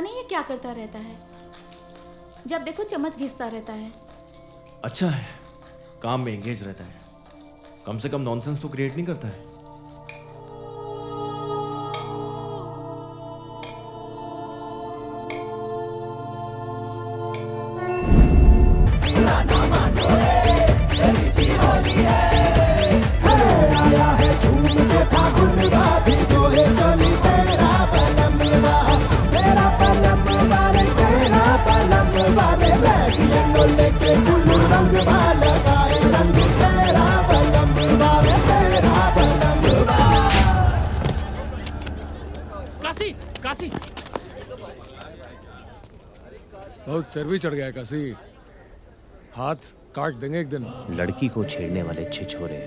पता नहीं ये क्या करता रहता है, जब देखो चम्मच घिसता रहता है। अच्छा है, काम में एंगेज रहता है, कम से कम नॉनसेंस तो क्रिएट नहीं करता है। काशी काशी बहुत चर्बी चढ़ गया काशी, हाथ काट देंगे एक दिन। लड़की को छेड़ने वाले छिछोरे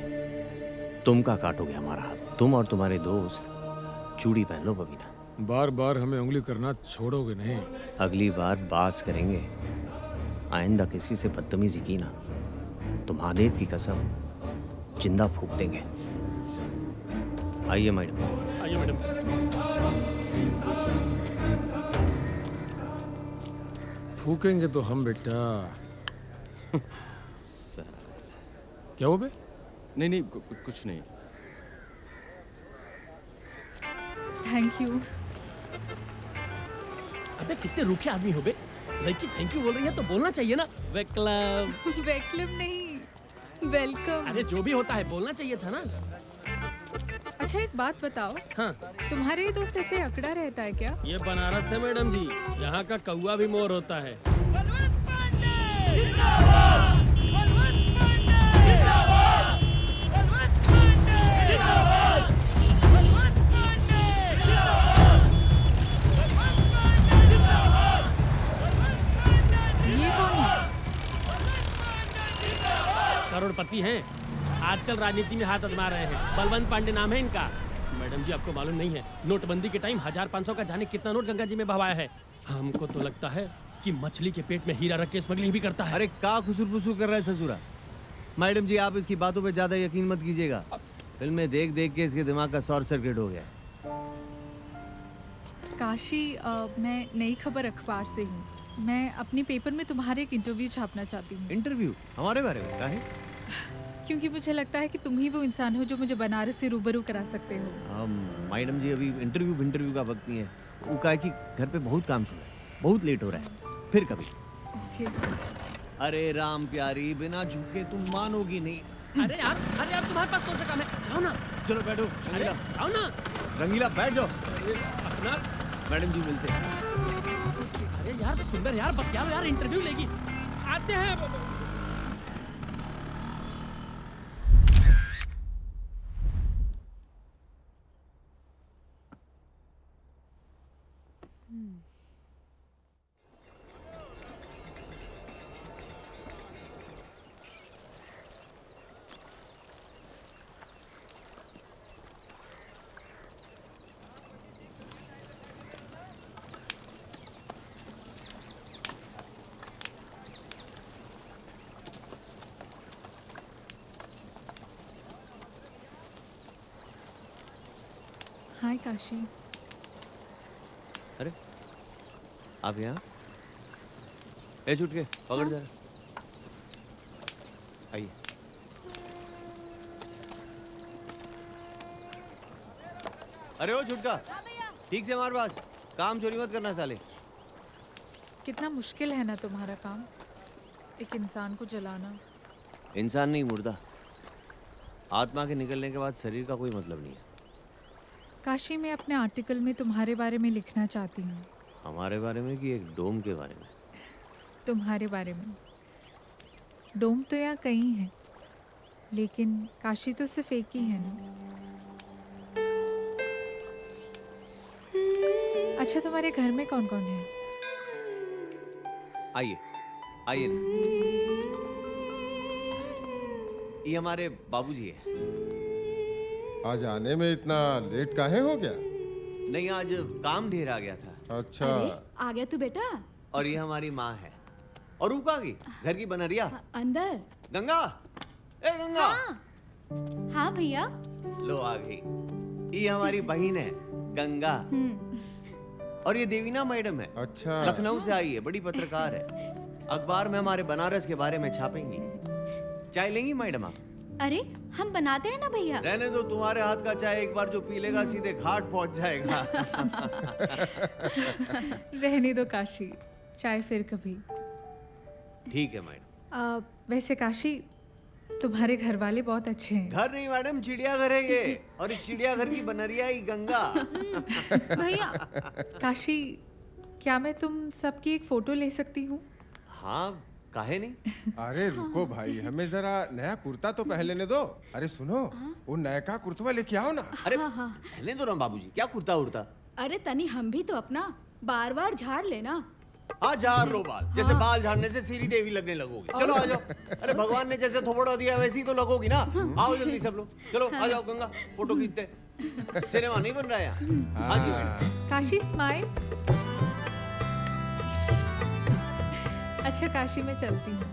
तुम का काटोगे हमारा हाथ। तुम और तुम्हारे दोस्त चूड़ी पहन लो बबीना। बार बार हमें उंगली करना छोड़ोगे नहीं। अगली बार बास करेंगे, आइंदा किसी से बदतमीजी की ना तो महादेव की कसम जिंदा फूंक देंगे। आइए मैडम। आइए मैडम। फूकेंगे तो हम बेटा। क्या हुआ बे? नहीं नहीं कुछ नहीं। Thank you. अबे कितने रूखे आदमी हो बे, लड़की थैंक यू बोल रही है तो बोलना चाहिए ना। वेलकम। वेलकम नहीं, वेलकम। अरे जो भी होता है बोलना चाहिए था ना। अच्छा एक बात बताओ, हाँ, तुम्हारे दोस्त ऐसे अकड़ा रहता है क्या? ये बनारस है मैडम जी, यहाँ का कौवा भी मोर होता है। ये कौन है? करोड़पति हैं, आजकल राजनीति में हाथ आजमा रहे हैं। बलवंत पांडे नाम है इनका। मैडम जी आपको मालूम नहीं है, नोटबंदी के टाइम 1000-500 का जाने कितना नोट गंगा जी में बहाया है। हमको तो लगता है कि मछली के पेट में हीरा रख के स्मगलिंग भी करता है। अरे का खुसुर फुसुर कर रहा है ससुरा। मैडम जी आप इसकी बातों पे ज्यादा यकीन मत कीजिएगा। फिल्में देख देख के इसके दिमाग का शॉर्ट सर्किट हो गया। काशी, मैं नई खबर अखबार से हूँ। मैं अपने पेपर में तुम्हारे एक इंटरव्यू छापना चाहती हूँ। इंटरव्यू हमारे बारे में का है? क्योंकि मुझे लगता है कि तुम ही वो इंसान हो जो मुझे बनारस से रूबरू करा सकते हो। मैडम जी अभी इंटरव्यू का वक्त नहीं है। वो कहा कि घर पे बहुत काम चल रहा है, बहुत लेट हो रहा है, फिर कभी। ओके। अरे राम प्यारी, बिना झुके तुम मानोगी नहीं। अरे यार तुम्हारे पास कौन सा काम है, जाओ ना। चलो बैठो अरे रंगीला। जाओ ना। रंगीला बैठ जाओ। अपना मैडम जी मिलते हैं। अरे यार सुंदर यार बतियाओ यार, इंटरव्यू लेगी। आते हैं। हाय काशी। अरे आप यहाँ? ए छुट के पकड़ जा। आइए। अरे ओ छुटका, ठीक से मार बास, काम चोरी मत करना साले। कितना मुश्किल है ना तुम्हारा काम, एक इंसान को जलाना। इंसान नहीं, मुर्दा। आत्मा के निकलने के बाद शरीर का कोई मतलब नहीं है। काशी, मैं अपने आर्टिकल में तुम्हारे बारे में लिखना चाहती हूँ। हमारे बारे में कि एक डोम के बारे में? तुम्हारे बारे में। डोम तो यहाँ कई हैं, लेकिन काशी तो सिर्फ एक ही है ना। अच्छा तुम्हारे घर में कौन कौन है? आइए आइए ना। ये हमारे बाबूजी है। आज आने में इतना लेट काहे हो गया? नहीं, आज काम ढेर आ गया था। अच्छा। अरे आ गया तू बेटा। और ये हमारी माँ है। और वो कहाँ गई? घर की बनरिया। अंदर। गंगा, ए गंगा। हाँ भैया। लो आ गई। ये हमारी बहन है गंगा। और ये देवीना मैडम है, अच्छा लखनऊ से आई है, बड़ी पत्रकार है। अखबार में हमारे बनारस के बारे में छापेंगी। चाय लेंगी मैडम आप? अरे हम बनाते हैं ना भैया। रहने दो, तुम्हारे हाथ का चाय एक बार जो पी लेगा सीधे घाट पहुंच जाएगा। रहने दो काशी, चाय फिर कभी। ठीक है मैडम। वैसे काशी, तुम्हारे घर वाले बहुत अच्छे हैं। घर नहीं मैडम, चिड़ियाघर है ये, और इस चिड़ियाघर की बनरिया ही गंगा। भैया काशी, क्या मैं तुम सबकी एक फोटो ले सकती हूँ? हाँ, काहे नहीं। अरे रुको भाई, हमें जरा नया कुर्ता तो पहन लेने दो। अरे सुनो, वो नयका कुर्तवा लेके आओ ना। अरे पहले तो ना बाबूजी, क्या कुर्ता उड़ता। अरे तनी हम भी तो अपना बार बार झाड़ लेना। हाँ, झाड़ लो बाल, जैसे बाल झाड़ने से सीरी देवी लगने लगोगी। चलो आ जाओ। अरे भगवान ने जैसे थोपड़ा दिया वैसे ही तो लगोगी ना। आओ जल्दी सब लोग, चलो आ जाओ गंगा, फोटो खींचते। सिनेमा नहीं बन रहा है यहाँ। हाँ जी मैडम। काशी स्माइल। अच्छा काशी, मैं चलती हूँ।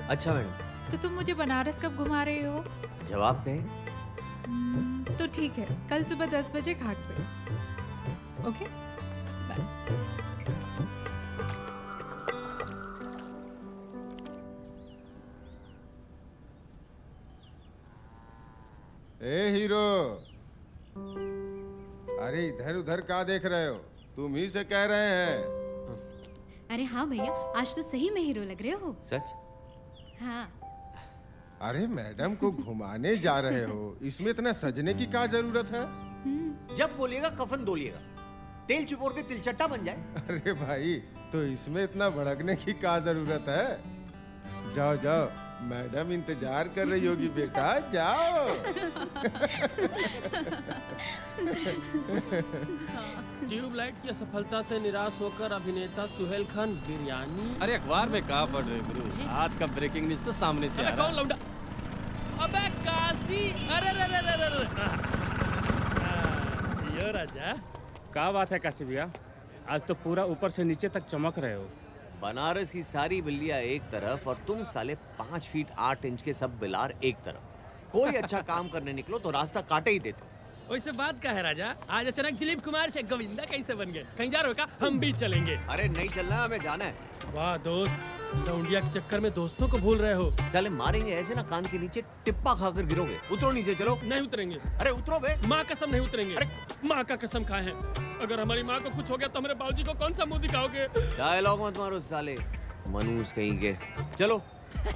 अच्छा मैडम। तो तुम मुझे बनारस कब घुमा रहे हो? जवाब कहें? तो ठीक है, कल सुबह 10 बजे घाट पे। Okay bye. ए हीरो, अरे इधर उधर क्या देख रहे हो? तुम ही से कह रहे हैं। अरे हाँ भैया, आज तो सही में हीरो लग रहे हो। सच? हाँ। अरे मैडम को घुमाने जा रहे हो, इसमें इतना सजने की क्या जरूरत है? जब बोलिएगा कफन धोलिएगा, तेल चिपोर के तिलचट्टा बन जाए। अरे भाई, तो इसमें इतना भड़कने की क्या जरूरत है? जाओ जाओ, मैडम इंतजार कर रही होगी बेटा, जाओ। ट्यूबलाइट की असफलता से निराश होकर अभिनेता सुहेल खान बिरयानी। अरे अखबार में कहा पढ़ रहे गुरु, आज का ब्रेकिंग न्यूज तो सामने से आ अबे रहा कौन है। लौंडा? अबे काशी, अरे रे रे रे रे रे। जियो राजा। क्या बात है काशी भैया, आज तो पूरा ऊपर से नीचे तक चमक रहे हो। बनारस की सारी बिल्लियां एक तरफ और तुम साले 5 फीट 8 इंच के सब बिलार एक तरफ। कोई अच्छा काम करने निकलो तो रास्ता काटे ही देते। वैसे बात का है राजा, आज अचानक दिलीप कुमार से गोविंदा कैसे बन गए? कहीं जा रहे हो क्या? हम भी चलेंगे। अरे नहीं चलना, हमें जाना है। वाह दोस्त, लौंडिया के चक्कर में दोस्तों को भूल रहे हो। साले मारेंगे ऐसे ना, कान के नीचे टिप्पा खाकर गिरोगे। उतरो नीचे, चलो। नहीं उतरेंगे। अरे उतरो बे। माँ कसम नहीं उतरेंगे। अरे! माँ का कसम खाए हैं, अगर हमारी माँ को कुछ हो गया तो हमारे बाबूजी को कौन सा मुंह दिखाओगे? डायलॉग मत मारो साले, मनूस कहीं के। चलो,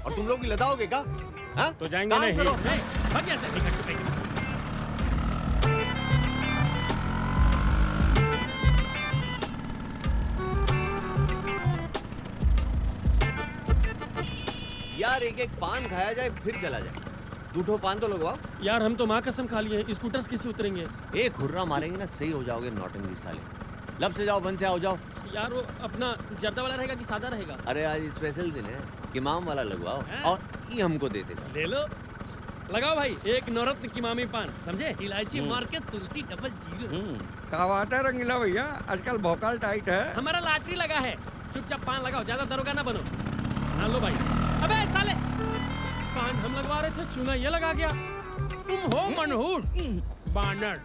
और तुम लोग भी लदाओगे क्या? हाँ? तो जाएंगे काम नहीं। करो। भाग यहाँ से, निकल के भाग। यार एक एक पान खाया जाए फिर चला जाए। 2 पान तो लगवाओ। यार हम तो माँ कसम खा लिए हैं, स्कूटर से कैसे उतरेंगे? एक हुर्रा मारेंगे ना, सही हो जाओगे नौटंकी साले। लब से जाओ, बन से आओ, जाओ। यार वो अपना जर्दा वाला रहेगा कि सादा रहेगा? अरे आज स्पेशल दिन है, किमाम वाला लगवाओ। हैं? और ये हमको दे देगा। ले लो, लगाओ भाई, एक नवरत्न किमामी पान, समझे? इलायची मार के तुलसी डबल जीरो। क्या बात है रंगीला भैया, आजकल भोकाल टाइट है। हमारा लॉटरी लगा है, चुपचाप पान लगाओ, ज्यादा दरोगा ना बनो। हाँ लो भाई। अबे साले, पान हम लगवा रहे थे, चूना ये लगा गया। तुम हो मनहूस बानर।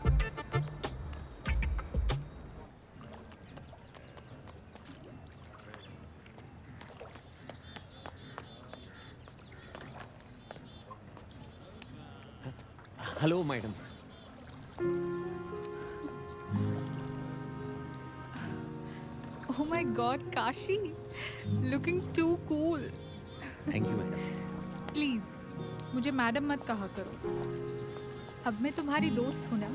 Hello madam. Oh my God, Kashi, looking too cool. Thank you madam. Please मुझे मैडम मत कहा करो। अब मैं तुम्हारी दोस्त हूँ ना,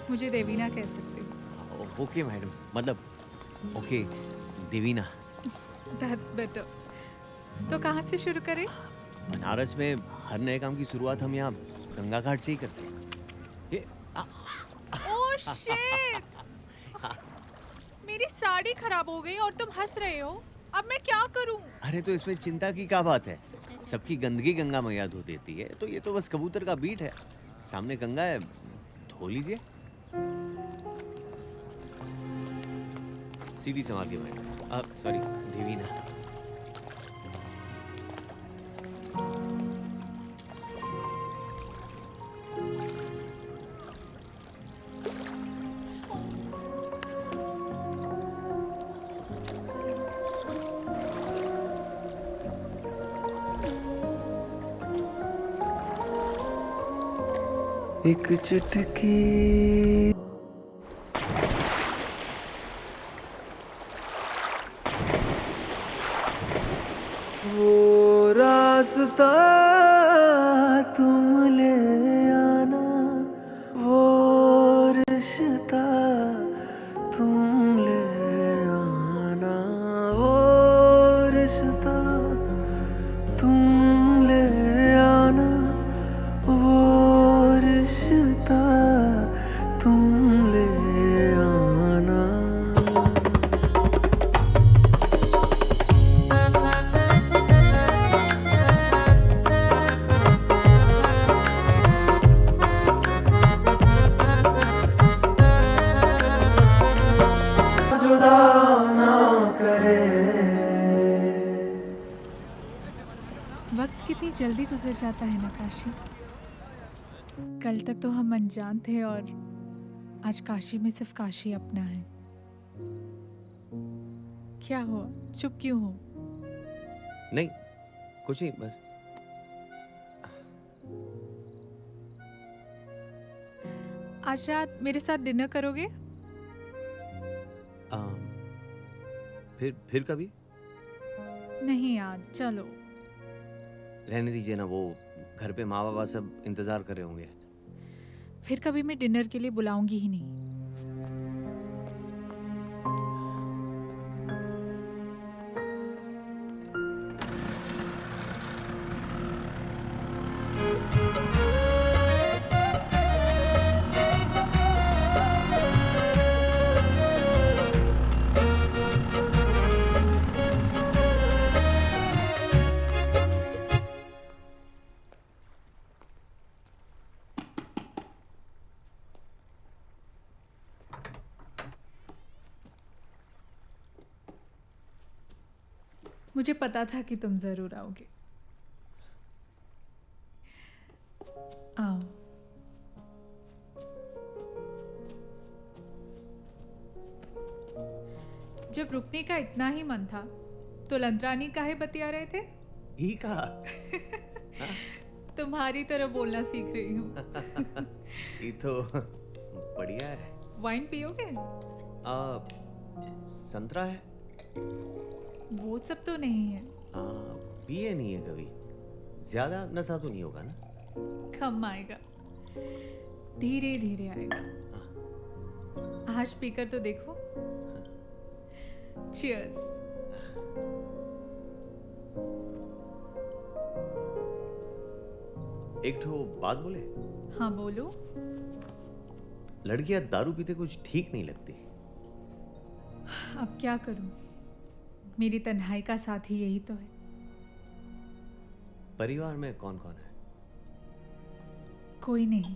मुझे देवीना कह सकते हो। ओके मैडम, मतलब ओके देवीना। That's better. तो कहाँ से शुरू करें? बनारस में हर नए काम की शुरुआत हम यहाँ गंगा घाट से ही करते हैं। ये ओह शिट! मेरी साड़ी खराब हो गई और तुम हंस रहे हो। अब मैं क्या करूं? अरे तो इसमें चिंता की क्या बात है, सबकी गंदगी गंगा मैया धो देती है। तो ये तो बस कबूतर का बीट है, सामने गंगा है, धो लीजिए। सीढ़ी संभाल के मैडम, सॉरी देवीना। एक चुटकी वो रास्ता तुम ले आना, वो रिश्ता तुम ले आना, वो रिश्ता तुम ले आना, वो रिश्ता तुम ले आना। जुदा ना करे। वक्त कितनी जल्दी गुजर जाता है ना काशी। कल तक तो हम अनजान थे और आज काशी में सिर्फ काशी अपना है। क्या हुआ, चुप क्यों हो? नहीं कुछ नहीं, बस आज रात मेरे साथ डिनर करोगे? आ, फिर कभी नहीं आज, चलो। रहने दीजिए ना, वो घर पे माँ बाबा सब इंतजार कर रहे होंगे। फिर कभी मैं डिनर के लिए बुलाऊंगी ही नहीं। मुझे पता था कि तुम जरूर आओगे। आओ। जब रुकने का इतना ही मन था तो लंतरानी काहे बतिया रहे थे? ही कहा। तुम्हारी तरह बोलना सीख रही हूँ। ये तो बढ़िया है। वाइन पियोगे? संतरा है। वो सब तो नहीं है। पिए नहीं है कभी। ज्यादा नशा तो नहीं होगा ना? कम आएगा, धीरे धीरे आएगा। आज पीकर तो देखो। चीयर्स। एक ठो बात बोले? हाँ बोलो। लड़कियां दारू पीते कुछ ठीक नहीं लगती। अब क्या करूं, मेरी तन्हाई का साथी यही तो है। परिवार में कौन कौन है? कोई नहीं।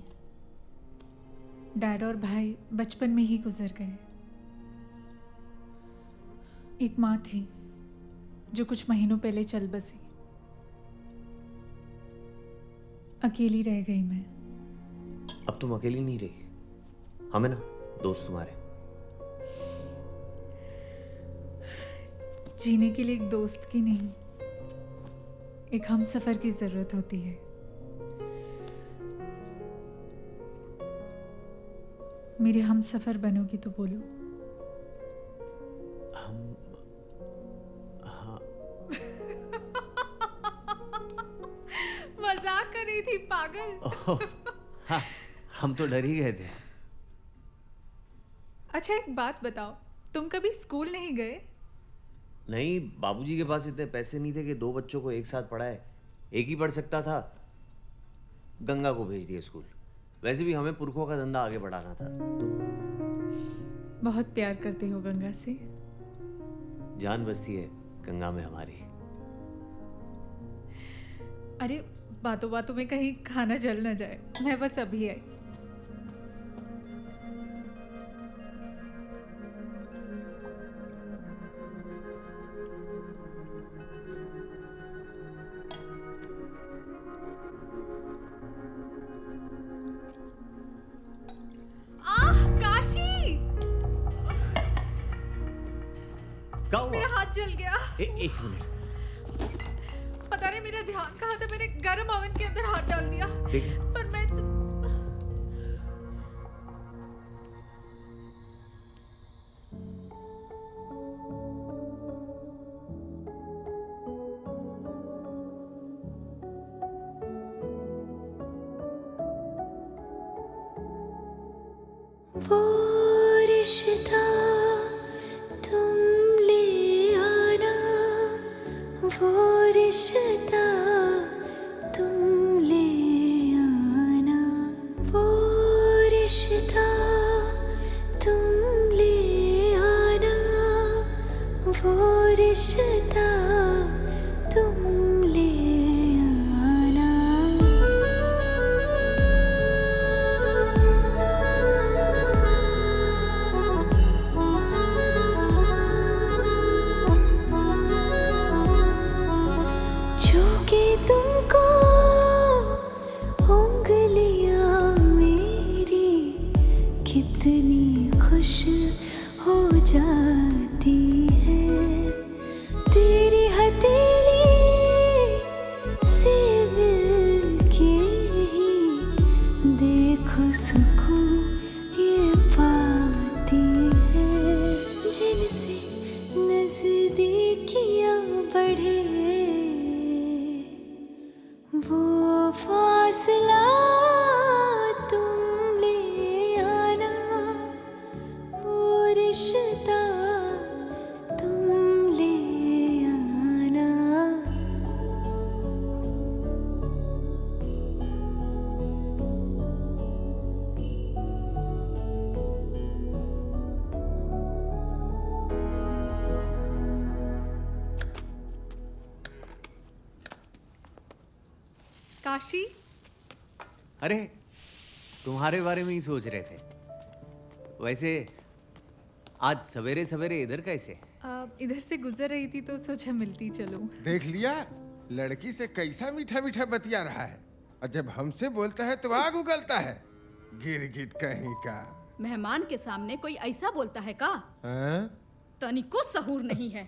डैड और भाई बचपन में ही गुजर गए। एक माँ थी जो कुछ महीनों पहले चल बसी। अकेली रह गई मैं। अब तुम अकेली नहीं रही, हमें ना दोस्त तुम्हारे। जीने के लिए एक दोस्त की नहीं, एक हम सफर की जरूरत होती है। मेरे हम सफर बनोगी तो बोलो। हम हाँ। मजाक कर रही थी पागल। हाँ, हम तो डर ही गए थे। अच्छा एक बात बताओ, तुम कभी स्कूल नहीं गए? नहीं, बाबूजी के पास इतने पैसे नहीं थे कि 2 बच्चों को एक साथ पढ़ाए। एक ही पढ़ सकता था। गंगा को भेज दिया स्कूल। वैसे भी हमें पुरखों का धंधा आगे बढ़ाना था तो। बहुत प्यार करते हो गंगा से। जान बसती है गंगा में हमारी। अरे बातों बातों में कहीं खाना जल न जाए। मैं बस अभी आई। मेरा हाथ जल गया। एक मिनट। पता नहीं मेरा ध्यान कहाँ था, मैंने गरम ओवन के अंदर हाथ डाल दिया। पर मैं वो रिश्ता तुम ले आना, वो रिश्ता तुम ले आना, वो रिश्ता तुम ले आना, वो रिश्ता तुम ले आना। छूके तुमको उंगलियां मेरी कितनी खुश हो जाती है, तेरी हथेली से मिलके ही देखो सुकून ये पाती है, जिनसे नजदीकियां बढ़े वो फासला तुम ले आना, वो रिश्ता तुम ले आना। काशी, अरे तुम्हारे बारे में ही सोच रहे थे। वैसे आज सवेरे सवेरे इधर कैसे? इधर से गुजर रही थी तो सोचा मिलती चलूं। देख लिया, लड़की से कैसा मीठा मीठा बतिया रहा है, और जब हमसे बोलता है तो आग उगलता है। गिरगिट कहीं का। मेहमान के सामने कोई ऐसा बोलता है का? हाँ? तनिको सहूर नहीं है।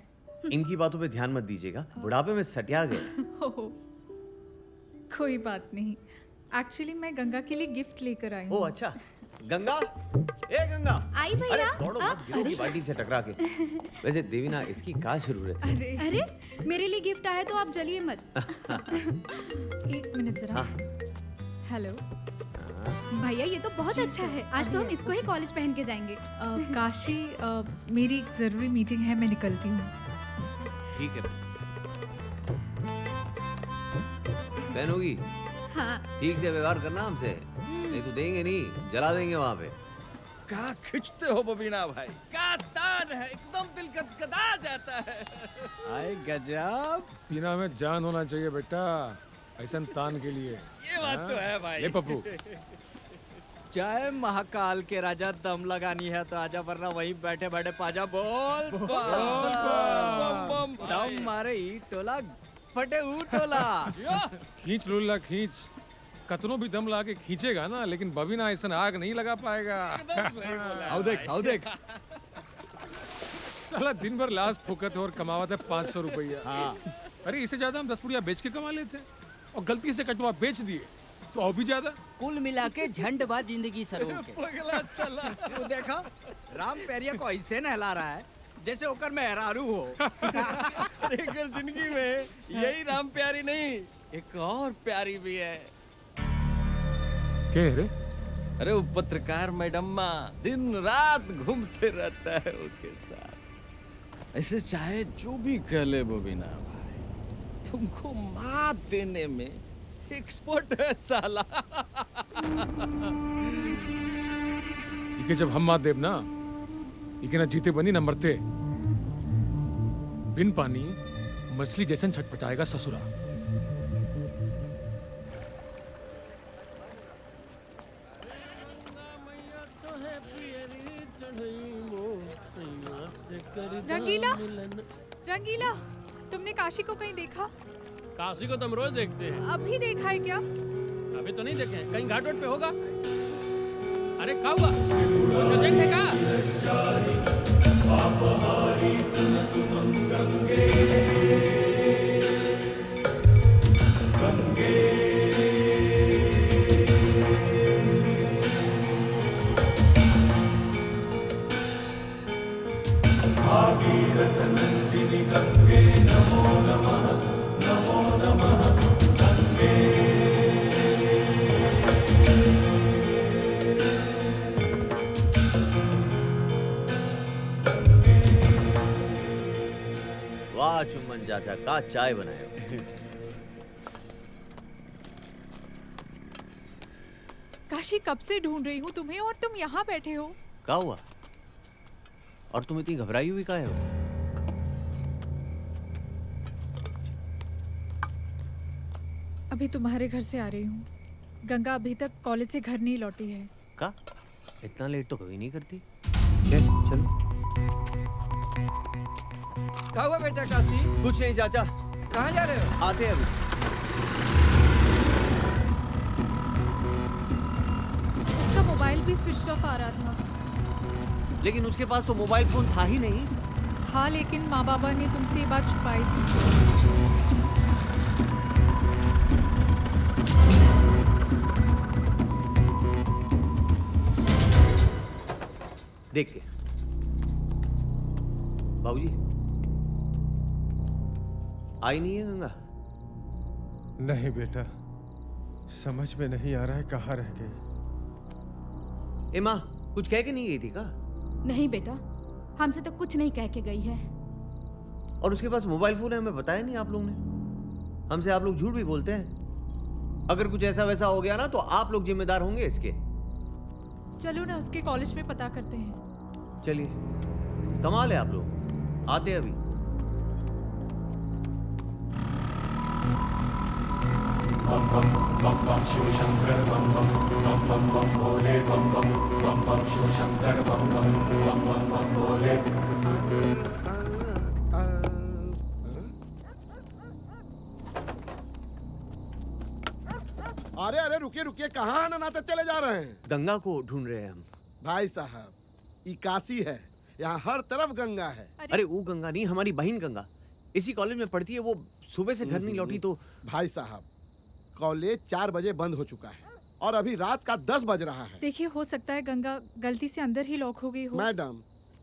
इनकी बातों पे ध्यान मत दीजिएगा, बुढ़ापे में सटिया गए। ओह, कोई बात नहीं। एक्चुअली मैं गंगा के लिए गिफ्ट लेकर आई ओ हूँ। अच्छा, गंगा, ए गंगा, आई अरे भैया। दौड़ो मत, गिरोगी बाल्टी से टकरा के। वैसे देवीना, इसकी क्या जरूरत है? अरे मेरे लिए गिफ्ट आया तो आप जलिए मत। एक मिनट जरा। हेलो भैया ये तो बहुत अच्छा है, आज तो हम इसको ही कॉलेज पहन के जाएंगे। काशी, मेरी एक जरूरी मीटिंग है, मैं निकलती हूँ। ठीक है, पहनोगी? हाँ। ठीक से व्यवहार करना हमसे, नहीं तो देंगे नहीं, जला देंगे वहाँ पे। क्या खिंचते हो बबीना भाई, क्या तान है, एकदम दिल गदगदा जाता है। आए गजब, सीना में जान होना चाहिए बेटा, ऐसा तान के लिए। ये बात तो है भाई। ले पप्पू, चाहे महाकाल के राजा दम लगानी है तो आजा, वरना वहीं बैठे बैठे पाजा बोल दम मारे ई टोला फटे ऊ टोला। खींच लुल्ला खींच, कतनों भी दम ला के खींचेगा ना, लेकिन बबीना ऐसा आग नहीं लगा पाएगा। आओ देख, आओ देख। साला दिन भर लाश फूकत है और कमावत है 500 रुपया। हाँ। अरे इससे ज्यादा हम 10 पुड़िया बेच के कमा लेते, और गलती से कटवा बेच दिए तो और भी ज्यादा। कुल मिला के झंड बाद जिंदगी सरों के। पगला साला। तू देखा, राम पेरिया को ऐसे नहला रहा है जैसे ओकर मेहरारू हो। एक जिंदगी में यही राम प्यारी नहीं, एक और प्यारी भी है। क्या रे? अरे वो पत्रकार मैडम दिन रात घूमते रहता है उसके साथ। ऐसे चाहे जो भी कह ले बबीना भाई, तुमको मात देने में एक्सपर्ट है साला। इके जब हम मात देव ना, इके ना जीते बनी ना मरते। बिन पानी मछली जैसन छटपटाएगा ससुरा। रंगीला, रंगीला, तुमने काशी को कहीं देखा? काशी को तो हम रोज देखते हैं। अभी देखा है क्या? अभी तो नहीं देखे, कहीं घाट वाट पे होगा। अरे क्या हुआ? कुछ अर्जेंट है क्या? चाचा का चाय बनाए हो। काशी कब से ढूंढ रही हूँ तुम्हें और तुम यहाँ बैठे हो। क्या हुआ? और तुम इतनी घबराई हुई काहे हो? अभी तुम्हारे घर से आ रही हूँ। गंगा अभी तक कॉलेज से घर नहीं लौटी है। का? इतना लेट तो कभी नहीं करती। चलो। क्या हुआ बेटा काशी? कुछ नहीं चाचा। कहाँ जा रहे हो? आते हैं अभी। उसका मोबाइल भी स्विच ऑफ आ रहा था। लेकिन उसके पास तो मोबाइल फोन था ही नहीं। हाँ, लेकिन माँ बाबा ने तुमसे ये बात छुपाई थी। देख के बाबूजी आई नहीं है गंगा? नहीं बेटा, समझ में नहीं आ रहा है कहाँ रह गई। ए माँ, कुछ कह के नहीं गई थी का? नहीं बेटा, हमसे तो कुछ नहीं कह के गई है। और उसके पास मोबाइल फोन है, हमें बताया नहीं आप लोगों ने। हमसे आप लोग झूठ भी बोलते हैं। अगर कुछ ऐसा वैसा हो गया ना तो आप लोग जिम्मेदार होंगे इसके। चलो ना उसके कॉलेज में पता करते हैं। चलिए, कमाल है आप लोग। आते अभी। बम बम बम बम शिव शंकर बम बम बम बम बम भोले बम बम बम बम शिव शंकर बम बम बम बम बम भोले। अरे अरे रुकिए रुकिए, कहाँ ननाते चले जा रहे हैं? गंगा को ढूंढ रहे हैं हम। भाई साहब, ये काशी है, यहाँ हर तरफ गंगा है। अरे वो गंगा नहीं, हमारी बहन गंगा इसी कॉलेज में पढ़ती है। वो सुबह से घर नहीं लौटी तो। भाई साहब, कॉलेज 4 बजे बंद हो चुका है और अभी रात का 10 बज रहा है। देखिए, हो सकता है गंगा गलती से अंदर ही लॉक हो गई हो। मैडम,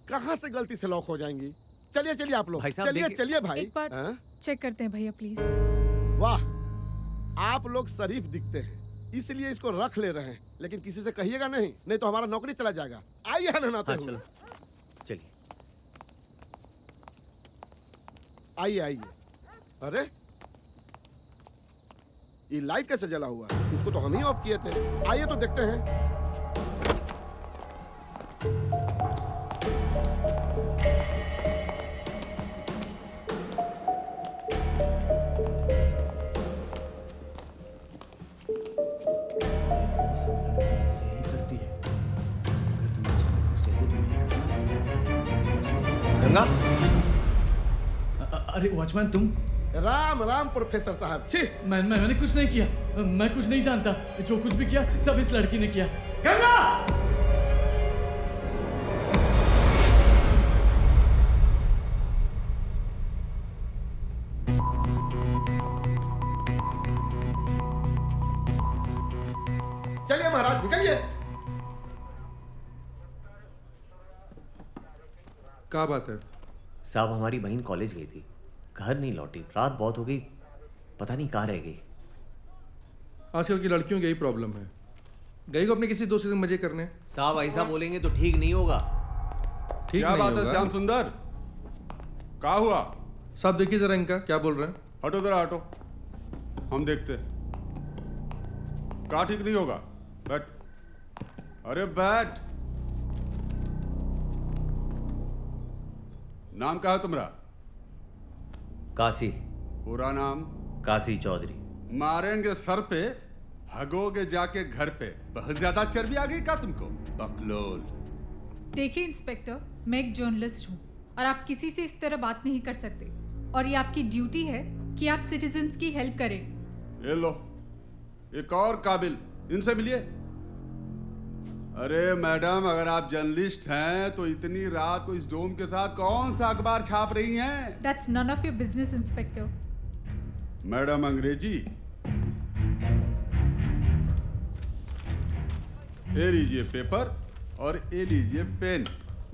कहाँ से गलती से लॉक हो जाएंगी? चलिए चलिए आप लोग, भाई साहब, चलिए देखिए- चलिए भाई। एक बार हाँ? चेक करते हैं भैया प्लीज। वाह, आप लोग शरीफ दिखते हैं, इसलिए इसको रख ले रहे हैं। लेकिन किसी से कहिएगा नहीं, नहीं तो हमारा नौकरी चला जाएगा। आइए ननाते हाँ, हुए। चलो चलिए। आइए आइए। अरे ये लाइट कैसे जला हुआ है? इसको तो हम ही ऑफ किए थे। आइए तो देखते हैं। गंगा, अरे वॉचमैन तुम? राम राम प्रोफेसर साहब। छी, मैंने कुछ नहीं किया। मैं कुछ नहीं जानता। जो कुछ भी किया सब इस लड़की ने किया। गंगा! चलिए महाराज, निकलिए। क्या बात है? साहब, हमारी बहन कॉलेज गई थी, घर नहीं लौटी। रात बहुत हो गई, पता नहीं कहाँ रह गई। आजकल की लड़कियों की यही प्रॉब्लम है। गई को अपने किसी दोस्त से मजे करने। साहब, ऐसा बोलेंगे तो ठीक नहीं होगा। ठीक क्या नहीं बात है होगा। श्याम सुंदर? क्या हुआ? साहब देखिए जरा इनका क्या बोल रहे हैं। हटो जरा हटो, हम देखते हैं। क्या ठीक नहीं होगा? बैठ। अरे बैठ। नाम क्या है तुम्हारा? काशी। पूरा नाम? काशी चौधरी। मारेंगे सर पे, हगोगे जाके घर पे। बहुत ज्यादा चर्बी आ गई क्या तुमको? बकलोल। देखिए इंस्पेक्टर, मैं एक जर्नलिस्ट हूँ और आप किसी से इस तरह बात नहीं कर सकते। और ये आपकी ड्यूटी है कि आप सिटीजन्स की हेल्प करें। ये लो, एक और काबिल, इनसे मिलिए। अरे मैडम, अगर आप जर्नलिस्ट हैं तो इतनी रात को इस डोम के साथ कौन सा अखबार छाप रही हैं? That's none of your business, inspector. Madam अंग्रेजी? ये लीजिए पेपर और ये लीजिए पेन,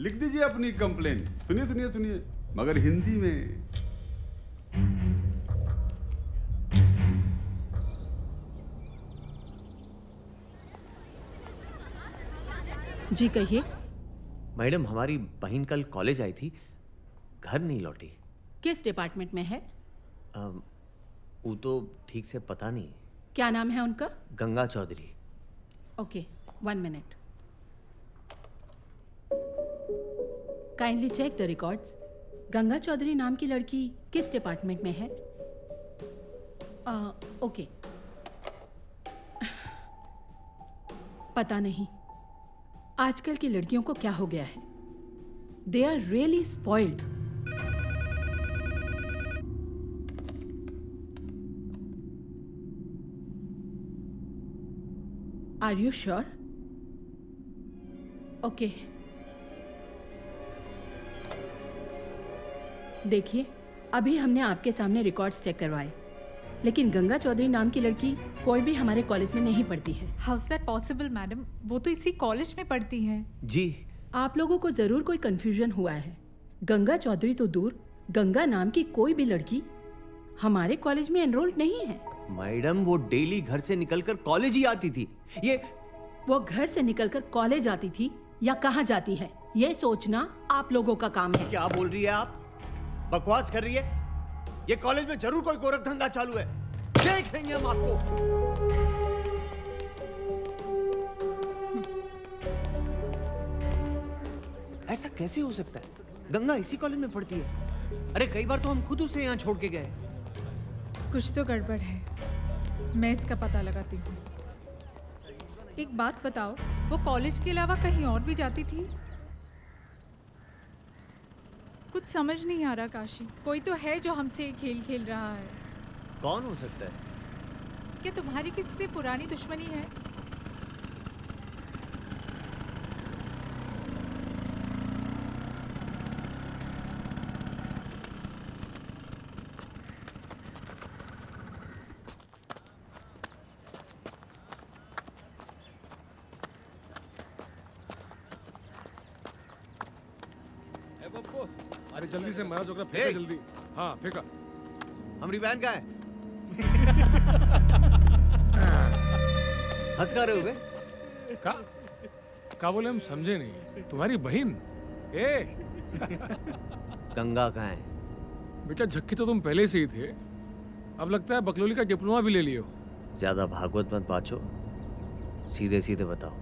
लिख दीजिए अपनी कंप्लेन। सुनिए सुनिए सुनिए, मगर हिंदी में। जी कहिए। मैडम, हमारी बहन कल कॉलेज आई थी, घर नहीं लौटी। किस डिपार्टमेंट में है? वो तो ठीक से पता नहीं। क्या नाम है उनका? Ganga Chaudhary. Okay, 1 minute. Kindly check the records. Ganga Chaudhary नाम की लड़की किस डिपार्टमेंट में है? ओके, पता नहीं आजकल की लड़कियों को क्या हो गया है। They are really spoiled. Are you sure? Okay, देखिए अभी हमने आपके सामने रिकॉर्ड्स चेक करवाए, लेकिन गंगा चौधरी नाम की लड़की कोई भी हमारे कॉलेज में नहीं पढ़ती है। How is that possible madam? वो तो इसी कॉलेज में पढ़ती है। जी, आप लोगों को जरूर कोई कंफ्यूजन हुआ है। गंगा चौधरी तो दूर, गंगा नाम की कोई भी लड़की हमारे कॉलेज में एनरोल्ड नहीं है। मैडम वो डेली घर से निकलकर कॉलेज ही आती थी। वो घर से निकलकर कॉलेज आती थी या कहाँ जाती है, ये सोचना आप लोगों का काम है। क्या बोल रही है आप? बकवास कर रही है? ये कॉलेज में जरूर कोई गोरख धंधा चालू है। देख लेंगे हम आपको। ऐसा कैसे हो सकता है? गंगा इसी कॉलेज में पढ़ती है। अरे कई बार तो हम खुद उसे यहाँ छोड़ के गए। कुछ तो गड़बड़ है, मैं इसका पता लगाती हूँ। एक बात बताओ, वो कॉलेज के अलावा कहीं और भी जाती थी? कुछ समझ नहीं आ रहा काशी। कोई तो है जो हमसे ये खेल खेल रहा है। कौन हो सकता है? क्या तुम्हारी किसी से पुरानी दुश्मनी है? अरे जल्दी से महाराज ओकरा फेंका जल्दी। हाँ फेंका। हमारी बहन का है। हंस का रहे हो बे? का बोले हम समझे नहीं। तुम्हारी बहन? ए गंगा कहाँ है? बेटा झक्की तो तुम पहले से ही थे, अब लगता है बकलोली का डिप्लोमा भी ले लियो। ज्यादा भागवत मत बाचो, सीधे सीधे बताओ।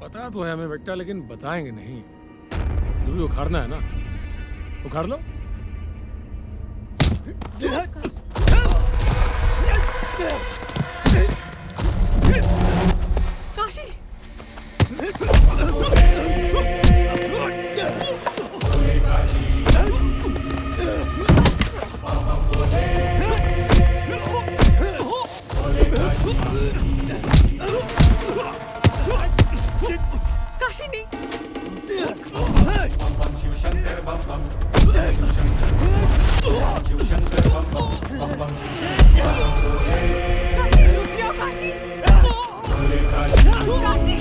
पता तो है हमें बेटा, लेकिन बताएंगे नहीं। जो भी उखाड़ना है ना उखाड़ लो। काशी! काशी नहीं। शिवशंकर बम बम, शिवशंकर बम बम बम बम, काशी रुक जाओ काशी! काशी!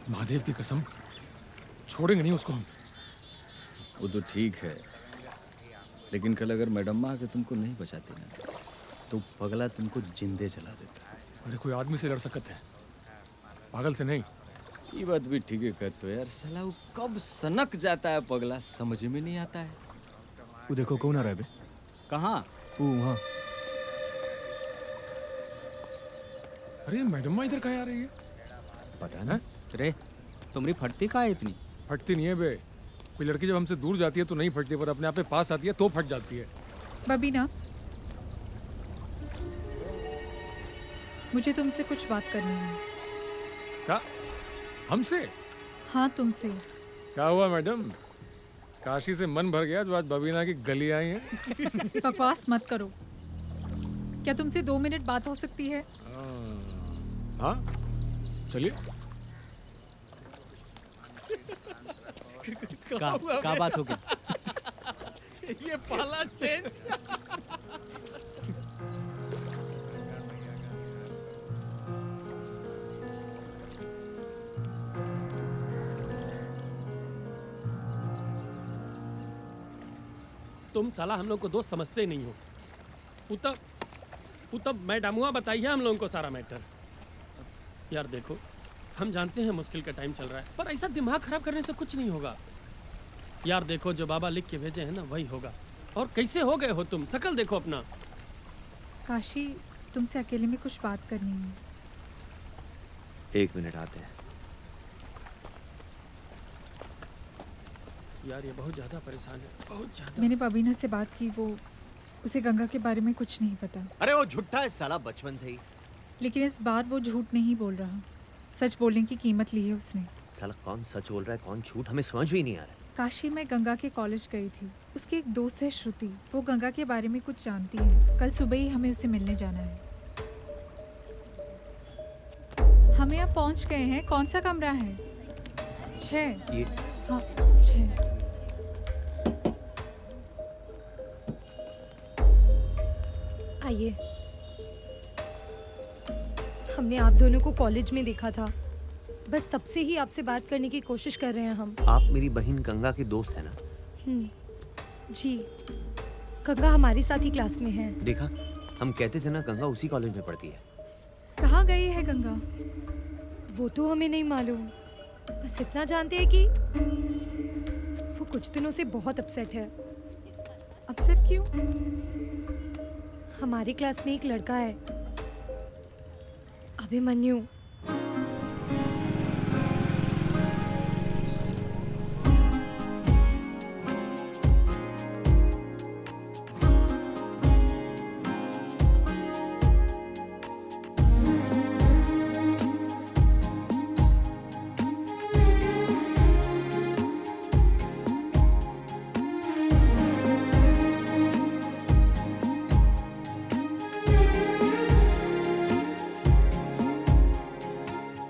महादेव की कसम, छोड़ेंगे नहीं उसको हम। वो तो ठीक है, लेकिन कल अगर मैडम आके तुमको नहीं बचाती ना, तो पगला तुमको जिंदे जला देता है। अरे कोई आदमी से लड़ सकते है, पागल से नहीं। ये बात भी ठीक है कहते हो यार, साला वो कब सनक जाता है पगला, समझ में नहीं आता है। वो देखो कौन आ रहा है बे? कहाँ? वो वहाँ। अरे मैडम इधर कहाँ आ रही है? पता ना। रे तुम्हारी फटती कहाँ है इतनी? फटती नहीं है बे, कोई लड़की जब हमसे दूर जाती है तो नहीं फटती, पर अपने आप पे पास आती है तो फट जाती है। बबीना, मुझे तुमसे कुछ बात करनी है। क्या? हमसे? हाँ तुमसे। क्या हुआ मैडम? काशी से मन भर गया जो आज बबीना की गली आई है। बकवास मत करो। क्या तुमसे 2 मिनट बात हो सकती है? हाँ चलिए। क्या बात हो गई? ये पाला चेंज। तुम साला हम लोग को दोस्त समझते नहीं हो। उत्तम मैडमुआ बताइए हम लोगों को सारा मैटर। यार देखो, हम जानते हैं मुश्किल का टाइम चल रहा है, पर ऐसा दिमाग खराब करने से कुछ नहीं होगा। यार देखो, जो बाबा लिख के भेजे हैं ना वही होगा। और कैसे हो गए हो तुम, शकल देखो अपना। काशी, तुमसे अकेले में कुछ बात करनी है। 1 मिनट आते हैं। यार ये बहुत ज़्यादा परेशान है, बहुत ज़्यादा। मैंने बबीना से बात की, वो उसे गंगा के बारे में कुछ नहीं पता। अरे वो झूठा है साला बचपन से ही। लेकिन इस बार वो झूठ नहीं बोल रहा, सच बोलने की कीमत ली है उसने। साला कौन सच बोल रहा है कौन झूठ, हमें समझ भी नहीं आ रहा है। काशी में गंगा के कॉलेज गई थी, उसकी एक दोस्त है श्रुति, वो गंगा के बारे में कुछ जानती है। कल सुबह ही हमें उसे मिलने जाना है। हम यहाँ पहुँच गए हैं। कौन सा कमरा है? 6। ये हाँ 6। आइए। हमने आप दोनों को कॉलेज में देखा था, बस तब से ही आपसे बात करने की कोशिश कर रहे हैं हम। आप मेरी बहन गंगा के दोस्त है ना? जी, गंगा हमारी साथ ही क्लास में है। देखा, हम कहते थे ना गंगा उसी कॉलेज में पढ़ती है। कहाँ गई है गंगा? वो तो हमें नहीं मालूम, बस इतना जानते हैं कि वो कुछ दिनों से बहुत अपसेट है। अपसेट क्यों? हमारी क्लास में एक लड़का है, अभिमन्यु।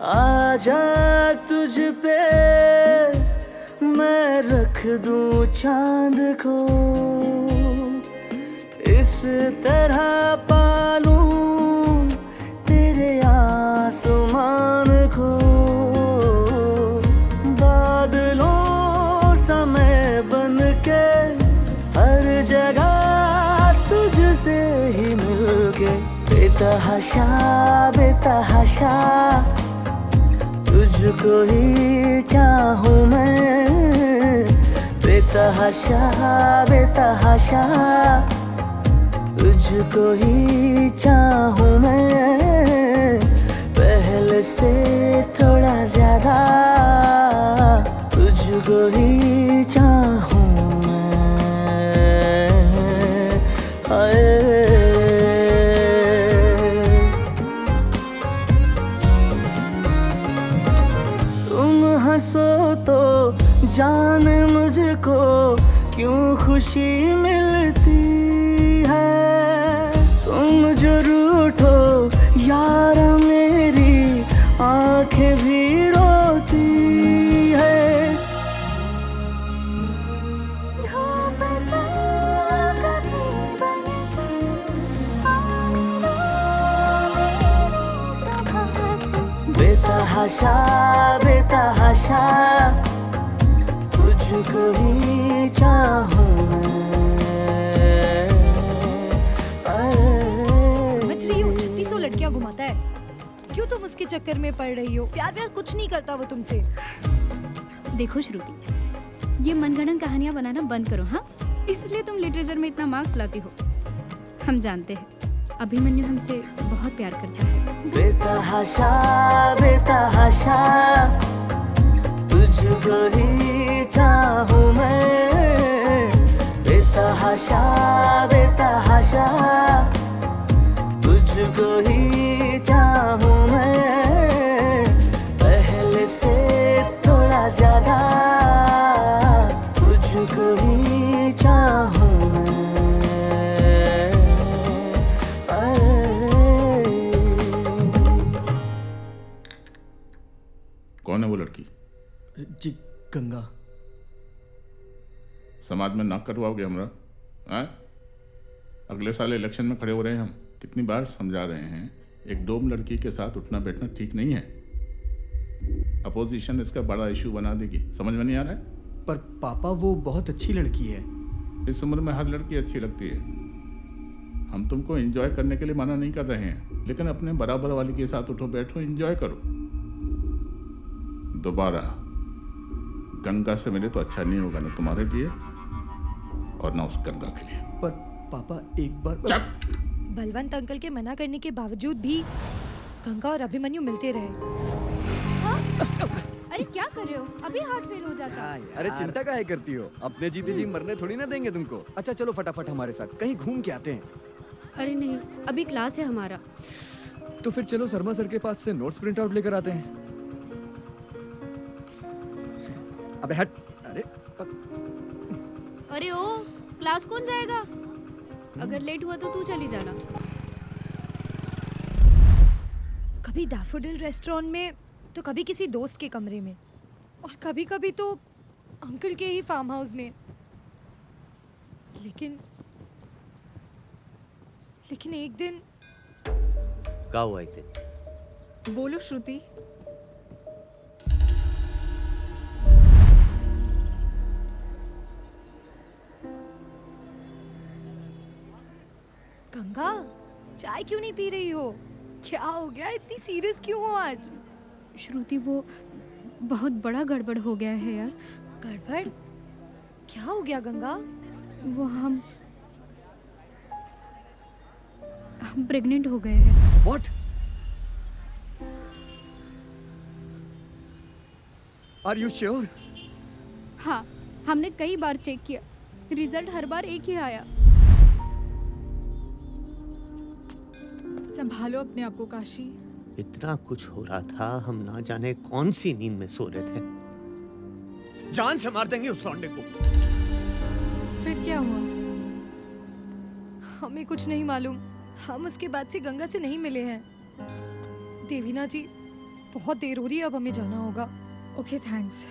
आजा तुझ पे मैं रख दूं चांद को, इस तरह पालूं तेरे आसमान को। बादलों सा मैं बन के हर जगह तुझसे ही मिलके बेतहाशा बेतहाशा तुझको ही चाहूं मैं। बेतहाशा बेतहाशा तुझको ही चाहूं मैं। पहले से थोड़ा ज्यादा तुझको ही चाहूं मैं। हाय हंसो तो जान मुझको क्यों खुशी मिलती है। तुम जो रूठो यार मेरी आंखें भी रोती है। धूप सा कभी बनके आमिनो मेरी सुबह से। बेतहाशा बेतहाशा तुझको ही चाहूं मैं। समझ रही हूँ, 3600 लड़कियां घुमाता है। क्यों तुम उसके के चक्कर में पड़ रही हो। प्यार व्यार कुछ नहीं करता वो तुमसे। देखो श्रुति, ये मनगढ़ंत कहानियां बनाना बंद करो, हाँ? इसलिए तुम लिटरेचर में इतना मार्क्स लाती हो। हम जानते हैं अभिमन्यु हमसे बहुत प्यार करता है। बेतहाशा बेतहाशा तुझको ही चाहूं मैं, बेतहाशा बेतहाशा तुझको ही चाहूं मैं, पहले से थोड़ा ज्यादा तुझको ही चाहूं मैं। कौन है वो लड़की? जी गंगा। समाज में नाक कटवाओगे हमरा? हैं? अगले साल इलेक्शन में खड़े हो रहे हैं हम। कितनी बार समझा रहे हैं, एक डोम लड़की के साथ उठना बैठना ठीक नहीं है। अपोजिशन इसका बड़ा इशू बना देगी। समझ में नहीं आ रहा है? पर पापा वो बहुत अच्छी लड़की है। इस उम्र में हर लड़की अच्छी लगती है। हम तुमको एंजॉय करने के लिए मना नहीं कर रहे हैं, लेकिन अपने बराबर वाली के साथ उठो बैठो, एंजॉय करो। दोबारा गंगा से मिले तो अच्छा नहीं होगा, ना तुम्हारे लिए और ना उस गंगा के लिए। पर पापा एक बार बलवंत अंकल के मना करने के बावजूद भी गंगा और अभिमन्यु मिलते रहे। हाँ? अरे क्या कर रहे हो? अभी हार्ट फेल हो जाता। अरे चिंता काहे करती हो? अपने जीते जी मरने थोड़ी ना देंगे तुमको। अच्छा चलो फटाफट हमारे साथ कहीं घूम के आते हैं। अरे नहीं, अभी क्लास है हमारा। तो फिर चलो शर्मा सर के पास से नोट्स प्रिंट आउट लेकर आते हैं। अबे हट। अरे ओ, क्लास कौन जाएगा? अगर लेट हुआ तो तू चली जाना। कभी डैफोडिल रेस्टोरेंट में तो कभी किसी दोस्त के कमरे में और कभी कभी तो अंकल के ही फार्म हाउस में। लेकिन एक दिन क्या हुआ एक दिन? बोलो श्रुति। गंगा, चाय क्यों नहीं पी रही हो? क्या हो गया? इतनी सीरियस क्यों हो आज? श्रुति, वो बहुत बड़ा गड़बड़ हो गया है यार। गड़बड़? क्या हो गया गंगा? वो हम प्रेग्नेंट हो गए हैं। What? Are you sure? हाँ, हमने कई बार चेक किया, रिजल्ट हर बार एक ही आया। संभालो अपने आप को काशी। इतना कुछ हो रहा था, हम ना जाने कौन सी नींद में सो रहे थे। जान से मार देंगे उस लौंडे को। फिर क्या हुआ? हमें कुछ नहीं मालूम। हम उसके बाद से गंगा से नहीं मिले हैं। देवीना जी, बहुत देर हो रही है, अब हमें जाना होगा। Okay thanks.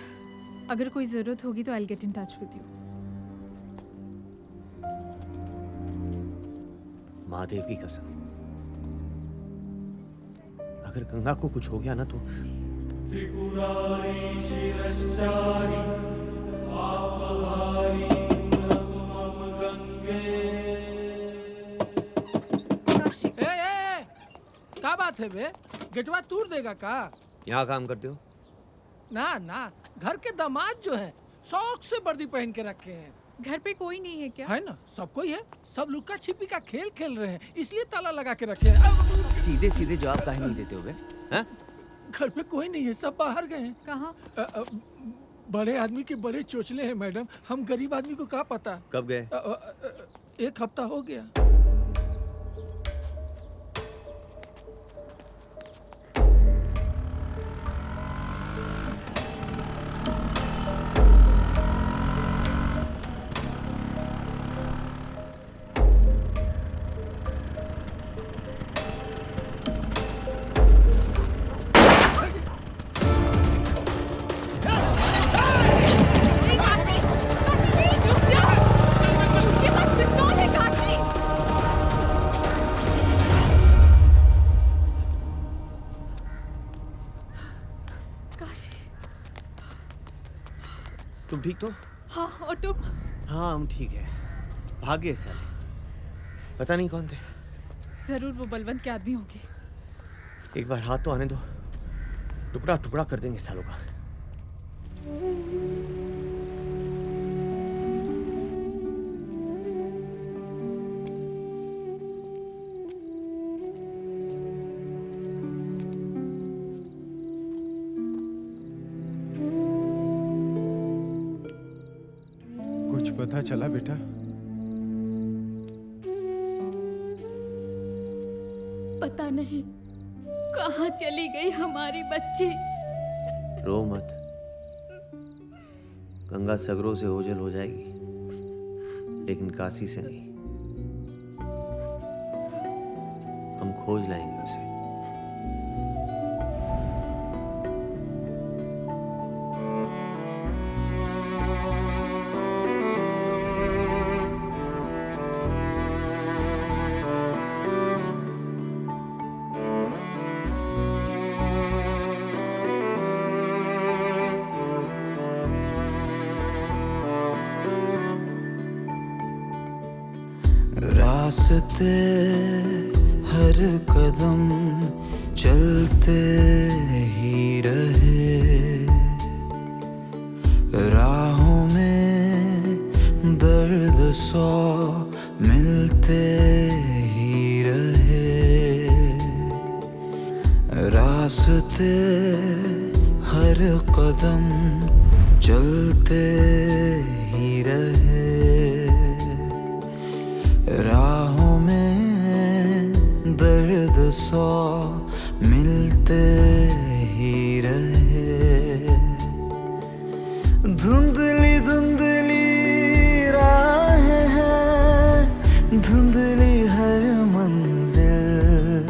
अगर कोई जरूरत होगी तो I will get in touch with you. Mahadev की कसम, अगर गंगा को कुछ हो गया ना तो त्रिपुरारी शिरश्चारी पापहारी नमः गंगे। क्या बात है बे? गेटवा तोड़ देगा का? यहाँ काम करते हो? ना, घर के दामाद जो है शौक से वर्दी पहन के रखे हैं। घर पे कोई नहीं है क्या? है ना, सब कोई है। सब लुक्का छिपी का खेल खेल रहे हैं, इसलिए ताला लगा के रखे हैं। सीधे सीधे जवाब काहे नहीं देते हो बे? हैं? घर पे कोई नहीं है, सब बाहर गए हैं। कहाँ? बड़े आदमी के बड़े चोचले हैं मैडम, हम गरीब आदमी को क्या पता। कब गए? 1 हफ्ता हो गया। तुम ठीक तो? हाँ, और तुम? हाँ, हम ठीक है। भागे साले, पता नहीं कौन थे। जरूर वो बलवंत के आदमी होंगे। एक बार हाथ तो आने दो। टुकड़ा टुकड़ा कर देंगे सालों का। कुछ पता चला बेटा? पता नहीं कहाँ चली गई हमारी बच्ची। रो मत, गंगा सगरों से ओझल हो जाएगी, लेकिन काशी से नहीं। हम खोज लाएंगे उसे। रास्ते हर कदम चलते ही रहे, राहों में दर्द सौ मिलते ही रहे। रास्ते हर कदम चलते ही रहे, राहों में दर्द सौ मिलते ही रहे। धुंधली धुंधली राहें हैं, धुंधली हर मंजिल,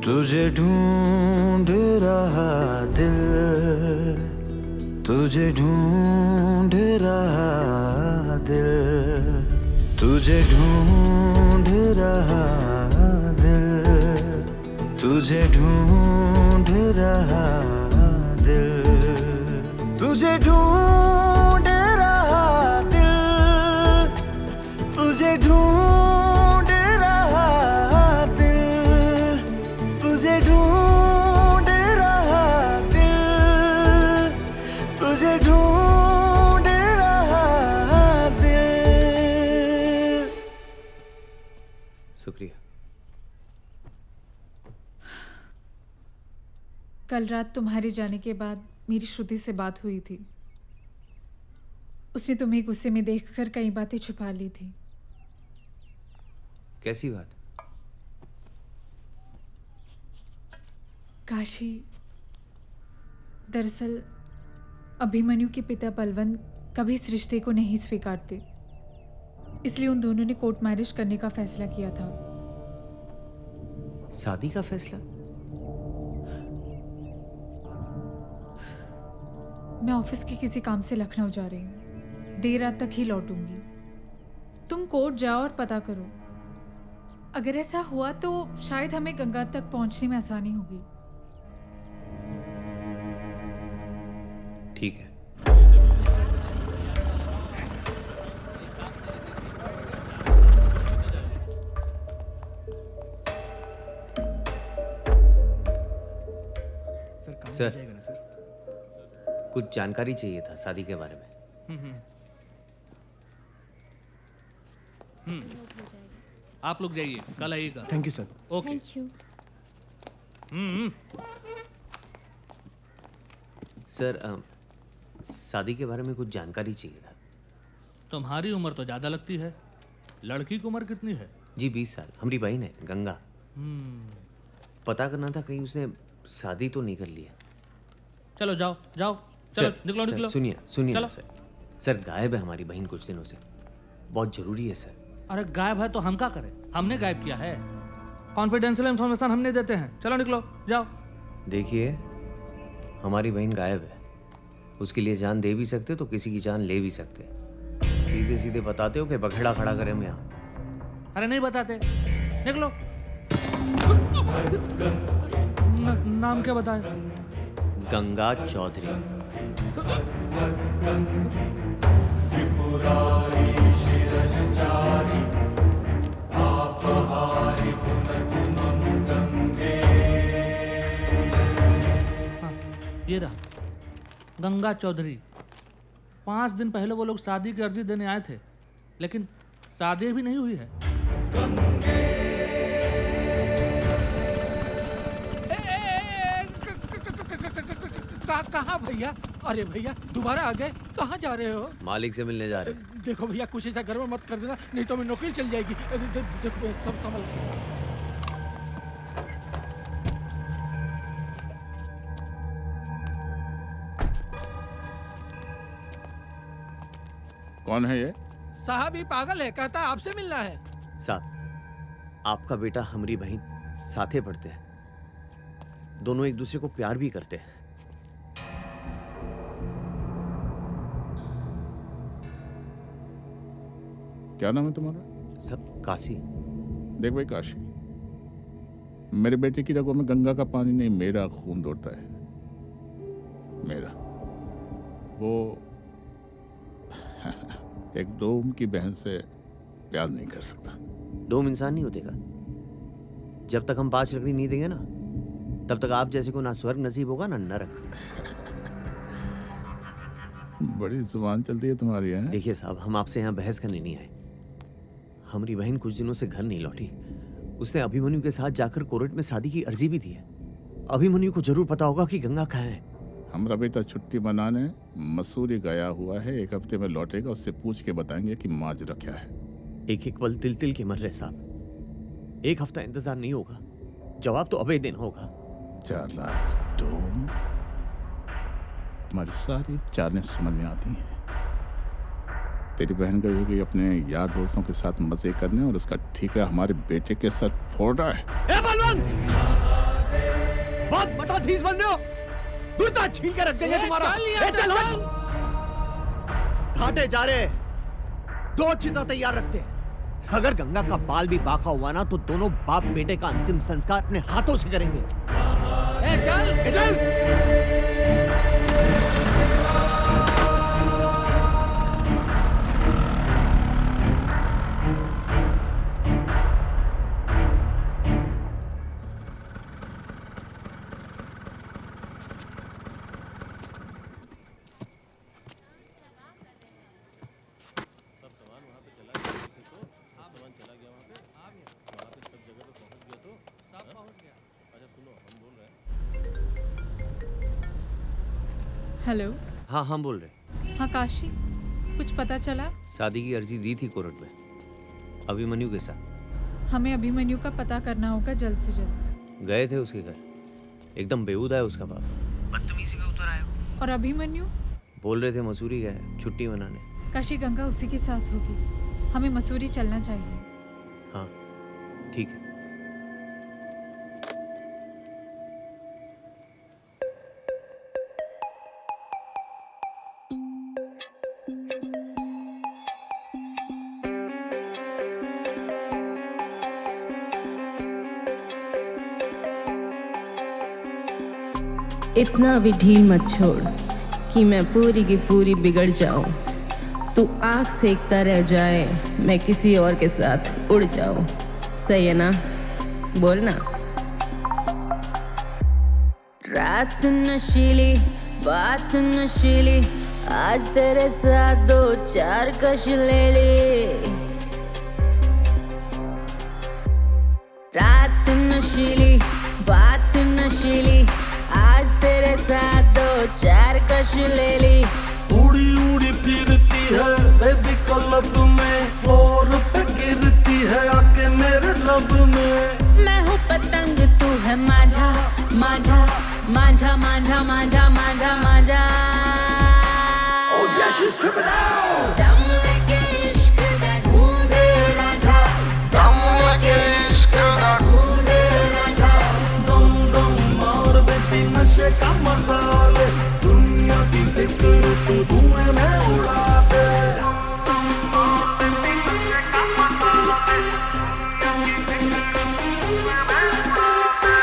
तुझे ढूंढ रहा दिल, तुझे ढूंढ रहा दिल, तुझे ढूंढ रहा दिल, तुझे ढूंढ रहा दिल, तुझे ढूंढ रहा दिल, तुझे ढूंढ रहा दिल, तुझे ढूंढ रहा दिल, तुझे ढूंढ रहा दिल। शुक्रिया। कल रात तुम्हारे जाने के बाद मेरी श्रुति से बात हुई थी। उसने तुम्हें गुस्से में देखकर कई बातें छुपा ली थी। कैसी बात? काशी, दरअसल अभिमन्यु के पिता बलवंत कभी इस रिश्ते को नहीं स्वीकारते, इसलिए उन दोनों ने कोर्ट मैरिज करने का फैसला किया था। शादी का फैसला? मैं ऑफिस के किसी काम से लखनऊ जा रही हूँ, देर रात तक ही लौटूंगी। तुम कोर्ट जाओ और पता करो। अगर ऐसा हुआ तो शायद हमें गंगा तक पहुंचने में आसानी होगी। ठीक है। सर, कुछ जानकारी चाहिए था शादी के बारे में। आप लोग जाइए, कल आइएगा। Thank you sir. Okay. Thank you. Sir, शादी के बारे में कुछ जानकारी चाहिए था। तुम्हारी उम्र तो ज्यादा लगती है, लड़की की उम्र कितनी है? जी 20 साल। हमारी बहन है गंगा। पता करना था कहीं उसने शादी तो नहीं कर लिया। चलो जाओ जाओ, चलो सर, निकलो सर, निकलो। सुनिए सुनिए चलो। ना सर। सर गायब है हमारी बहन कुछ दिनों से, बहुत जरूरी है सर। अरे गायब है तो हम क्या करें? हमने गायब किया है। कॉन्फिडेंशियल इंफॉर्मेशन हमने देते हैं। चलो निकलो जाओ। देखिए, हमारी बहन गायब है, उसके लिए जान दे भी सकते तो किसी की जान ले भी सकते। सीधे सीधे बताते हो कि बखेड़ा खड़ा करें हम यहाँ? अरे नहीं बताते, निकलो। नाम क्या बताया? गंगा चौधरी। ये रहा, गंगा चौधरी। 5 दिन पहले वो लोग शादी की अर्जी देने आए थे, लेकिन शादी भी नहीं हुई है। कहाँ भैया? अरे भैया दोबारा आ गए, कहाँ जा रहे हो? मालिक से मिलने जा रहे हैं। देखो भैया कुछ ऐसा घर में मत कर देना, नहीं तो हमें नौकरी चल जाएगी। देखो सब संभल के। कौन है ये? साहब ही पागल है, कहता है आपसे मिलना है। साहब, आपका बेटा हमारी बहन साथे पढ़ते हैं, दोनों एक दूसरे को प्यार भी करते हैं। क्या नाम है तुम्हारा? सब काशी। देख भाई काशी, मेरे बेटे की रगों में गंगा का पानी नहीं, मेरा खून दौड़ता है। मेरा वो एक डोम की बहन से प्यार नहीं कर सकता। डोम इंसान नहीं होतेगा। जब तक हम 5 लकड़ी नहीं देंगे ना, तब तक आप जैसे को ना स्वर्ग नसीब होगा ना नरक। बड़ी जुबान चलती है तुम्हारी है। देखिए साहब, हम आपसे यहाँ बहस करने नहीं आए। हमारी बहन कुछ दिनों से घर नहीं लौटी। उसने अभिमन्यु के साथ जाकर कोर्ट में शादी की अर्जी भी दी है। अभिमन्यु को जरूर पता होगा कि गंगा कहाँ है। हमारा बेटा छुट्टी मनाने मसूरी गया हुआ है, 1 हफ्ते में लौटेगा। उससे पूछ के बताएंगे कि माजरा क्या है। एक एक पल तिल तिल के मर रहे साहब। 1 हफ्ता इंतजार नहीं होगा, जवाब तो अबे दिन होगा। 4 लाख डोम, तुम्हारी सारी चालें समझ में आती हैं। तेरी बहन गई होगी अपने यार दोस्तों के साथ मजे करने, और उसका ठीकरा हमारे बेटे के सर फोड़ रहा है। ए बलवंत, बहुत बड़ा धीस बन रहे हो। दूसरा छीन के रख देंगे तुम्हारा। ए चल हट। घाटे जा रहे, 2 चिता तैयार रखते। अगर गंगा का बाल भी बाका हुआ ना, तो दोनों बाप बेटे का अंतिम संस्कार अपने हाथों से करेंगे। ए चल। हेलो। हाँ हाँ बोल रहे। हाँ काशी, कुछ पता चला? शादी की अर्जी दी थी कोर्ट में अभिमन्यु के साथ। हमें अभिमन्यु का पता करना होगा जल्द से जल्द। गए थे उसके घर, एकदम बेहुदा है उसका बाप। बदतमीजी में उतर आया वो। और अभिमन्यु? बोल रहे थे मसूरी गए छुट्टी मनाने। काशी, गंगा उसी के साथ होगी। हमें मसूरी चलना चाहिए। हाँ ठीक है। इतना भी ढील मत छोड़ कि मैं पूरी की पूरी बिगड़ जाऊं। तू आँख सेकता रह जाए, मैं किसी और के साथ उड़ जाऊं। सही है ना? बोल ना। रात नशीली, बात नशीली, आज तेरे साथ 2-4 कश ले ली। रात नशीली, बात नशीली, आज तेरे साथ 2-4 कश ले ली। उड़ी उड़ी फिरती है बेबी क्लब में, फ्लोर पे गिरती है आके मेरे लब में। मैं हूँ पतंग, तू है माझा माझा माझा माझा माझा माझा माझा। Oh yeah, she's tripping out. दम लगे इश्क दा ढूंढे राजा, दम लगे इश्क दा ढूंढे राजा। दम दम मार बेटी नशे का मजा ले, दुनिया की फिक्र तू धुएं में उड़ा दे। दम मार बेटी नशे का मजा ले, दुनिया की फिक्र तू धुएं में उड़ा दे।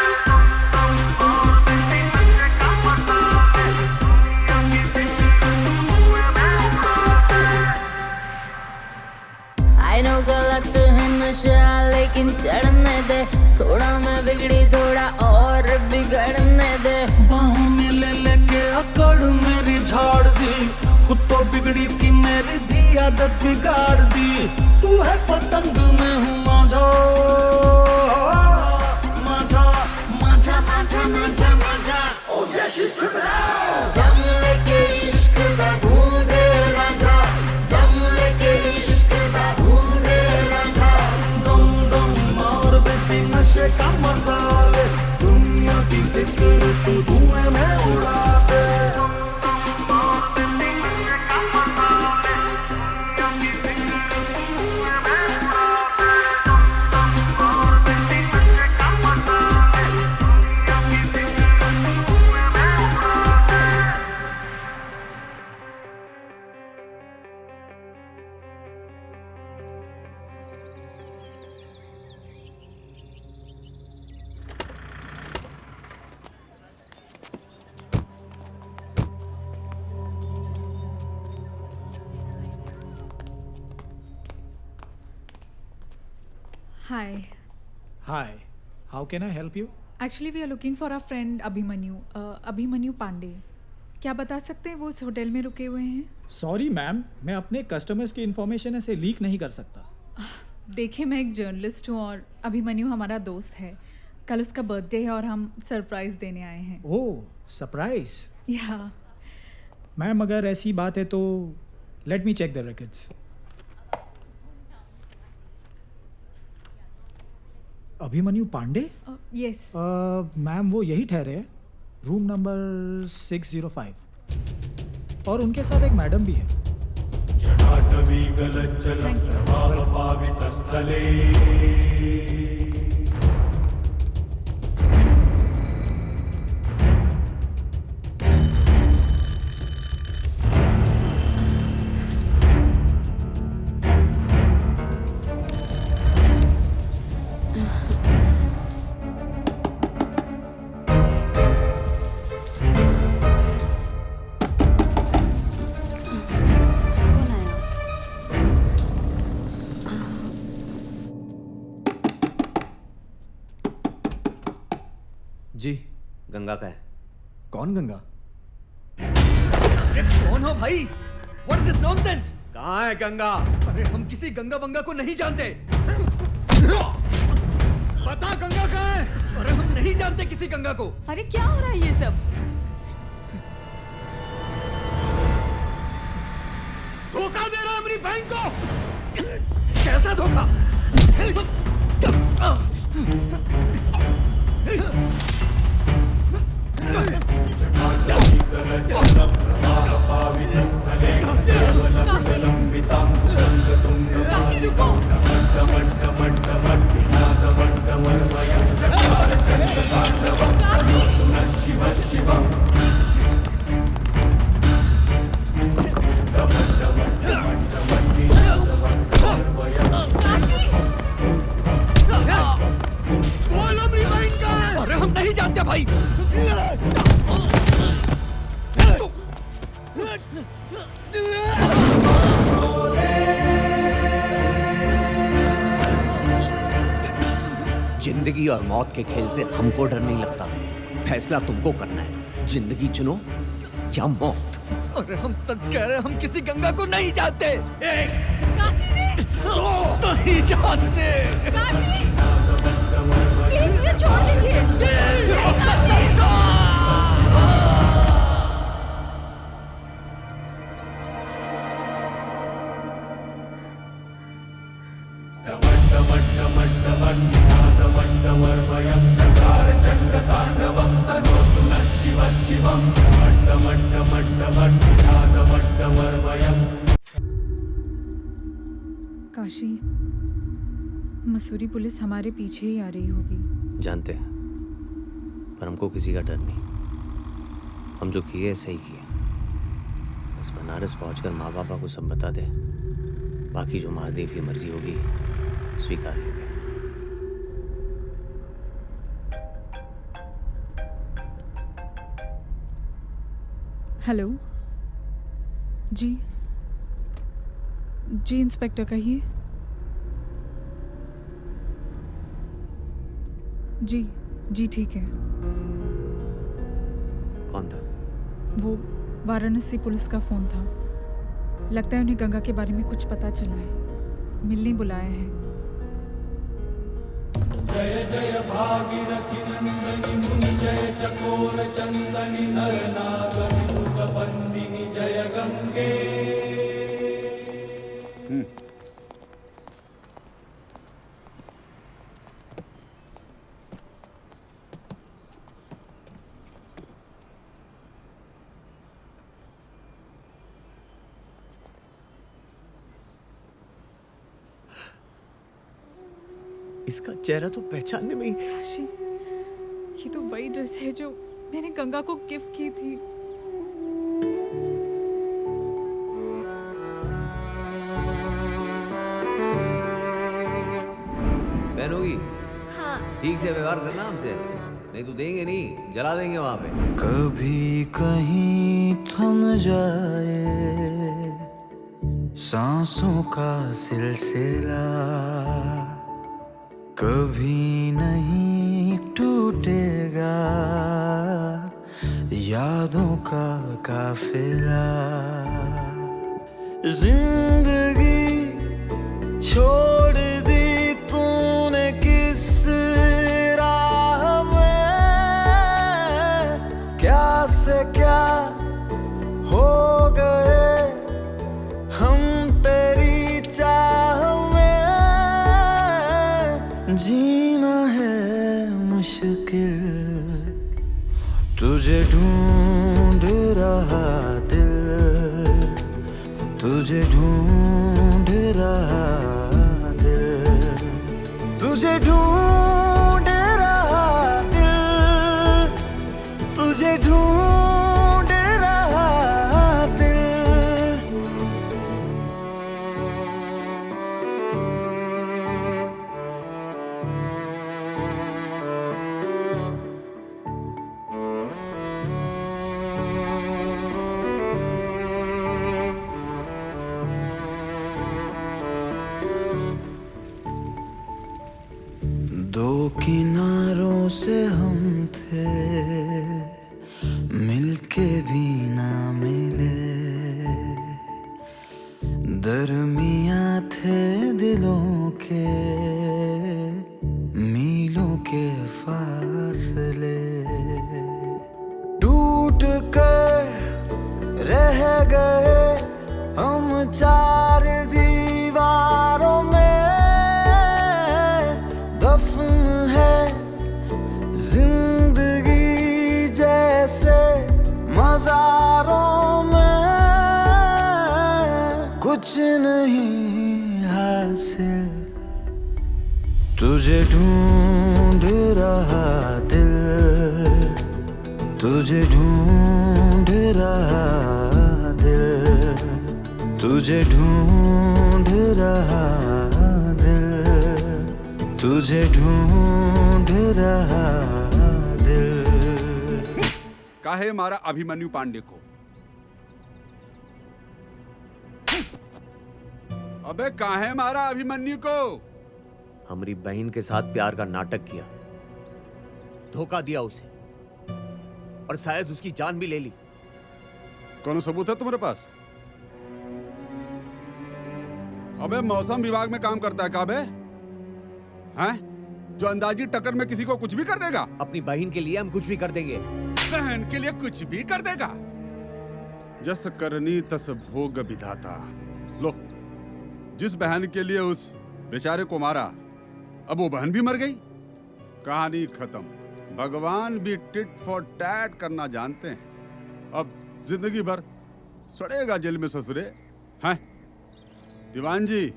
दम मार बेटी नशे का मजा ले, दुनिया की फिक्र तू धुएं में उड़ा दे। बिगड़ी थी मेरी भी आदत बिगाड़ दी। तू है पतंग मैं हूँ मांझा, मांझा मांझा मांझा मांझा मांझा। Oh yeah, she's tripping out। दम लेके इश्क दा ढूंढे रांझा, दम लेके इश्क दा ढूंढे रांझा। दम दम मार बेटी नशे का मजा ले, दुनिया की फिक्र तू धुएं में उड़ा दे। Hi. Hi. How can I help you? Actually, we are looking for our friend Abhimanyu, Abhimanyu Pandey. क्या बता सकते हैं वो इस होटल में रुके हुए हैं? सॉरी मैम, मैं अपने कस्टमर्स की इन्फॉर्मेशन ऐसे लीक नहीं कर सकता। देखिए मैं एक जर्नलिस्ट हूँ और अभिमन्यु हमारा दोस्त है। कल उसका बर्थडे है और हम सरप्राइज देने आए हैं। ओह, सरप्राइज? या मैम अगर ऐसी बात है तो let me check the records. Abhimanyu Pandey? Yes. Ma'am वो यही ठहरे हैं, रूम नंबर 605 और उनके साथ एक मैडम भी है। जटाटवी गलज्जलं प्रवाह पावितस्थले जी गंगा का है। कौन गंगा? अरे कौन हो भाई? What is this nonsense? कहाँ है गंगा? अरे हम किसी गंगा बंगा को नहीं जानते। बता गंगा कहाँ है? अरे हम नहीं जानते किसी गंगा को। अरे क्या हो रहा है ये सब? धोखा दे रहा है अपनी बहन को। कैसा धोखा? अरे हम नहीं जानते भाई। जिंदगी और मौत के खेल से हमको डर नहीं लगता। फैसला तुमको करना है, जिंदगी चुनो या मौत। अरे हम सच कह रहे हैं, हम किसी गंगा को नहीं जानते। नहीं जानते। प्लीज मुझे छोड़ दीजिए। काशी, मसूरी पुलिस हमारे पीछे ही आ रही होगी। जानते हैं, पर हमको किसी का डर नहीं। हम जो किए सही किए। बस बनारस पहुंचकर माँ बापा को सब बता दे। बाकी जो महादेव की मर्जी होगी स्वीकार लेंगे। हेलो जी, जी इंस्पेक्टर कहिए। जी जी ठीक है। कौन था? वो वाराणसी पुलिस का फ़ोन था। लगता है उन्हें गंगा के बारे में कुछ पता चला है, मिलने बुलाया है। जय जय भागीरथी नंदनी मुनि जय चकोर चंदनी नर नाग विमुख बंदिनी जय गंगे। इसका चेहरा तो पहचानने में ही। काशी, ये तो वही ड्रेस है जो मैंने गंगा को गिफ्ट की थी। पहनोगी? हाँ। ठीक से व्यवहार करना हमसे, नहीं तो देंगे नहीं, जला देंगे वहां पे। कभी कहीं थम जाए सांसों का सिलसिला, कभी नहीं टूटेगा यादों का काफिला। जिंदगी छोड़ दी तूने किस राह में, क्या से क्या हो गए हम तेरी चाह में। जीना है मुश्किल, तुझे ढूंढ रहा दिल, तुझे ढूंढ रहा दिल, तुझे ढूंढ रहा दिल, तुझे ढूंढ रहा दिल। दो किनारों से हम थे, मिलके भी ना मिले, दरमिया थे दिलों के मीलों के फासले। टूट कर रह गए हम चार दीवारों में, दफन है जिंदगी जैसे मज़ारों में, कुछ नहीं हासिल, तुझे ढूंढ रहा दिल, तुझे ढूंढ रहा दिल, तुझे ढूंढ रहा दिल, तुझे ढूंढ रहा दिल। काहे मारा अभिमन्यु पांडे को? अबे काहे मारा अभिमन्यु को? हमारी बहन के साथ प्यार का नाटक किया, धोखा दिया उसे, और शायद उसकी जान भी ले ली। कौन सबूत है तुम्हारे पास? अबे मौसम विभाग में काम करता है काबे? हैं? जो अंदाजी टक्कर में किसी को कुछ भी कर देगा? अपनी बहन के लिए हम कुछ भी कर देंगे। बहन के लिए कुछ भी कर देगा? जस करनी तस भोग विधाता। लो, जिस बहन के लिए उस बेचारे को मारा, अब वो बहन भी मर गई, कहानी खत्म। भगवान भी टिट फॉर टैट करना जानते हैं। अब जिंदगी भर सड़ेगा जेल में ससुरे। हैं? दीवान जी,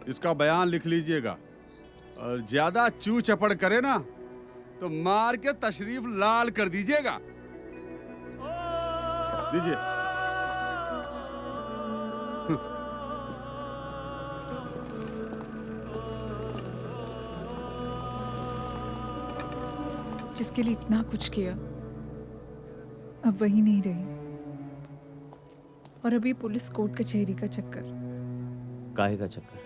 इसका बयान लिख लीजिएगा, और ज्यादा चू चपड़ करे ना तो मार के तशरीफ लाल कर दीजिएगा। दीजिए। जिसके लिए इतना कुछ किया, अब वही नहीं रही, और अभी पुलिस कोर्ट कचहरी का चक्कर। काहे का चक्कर?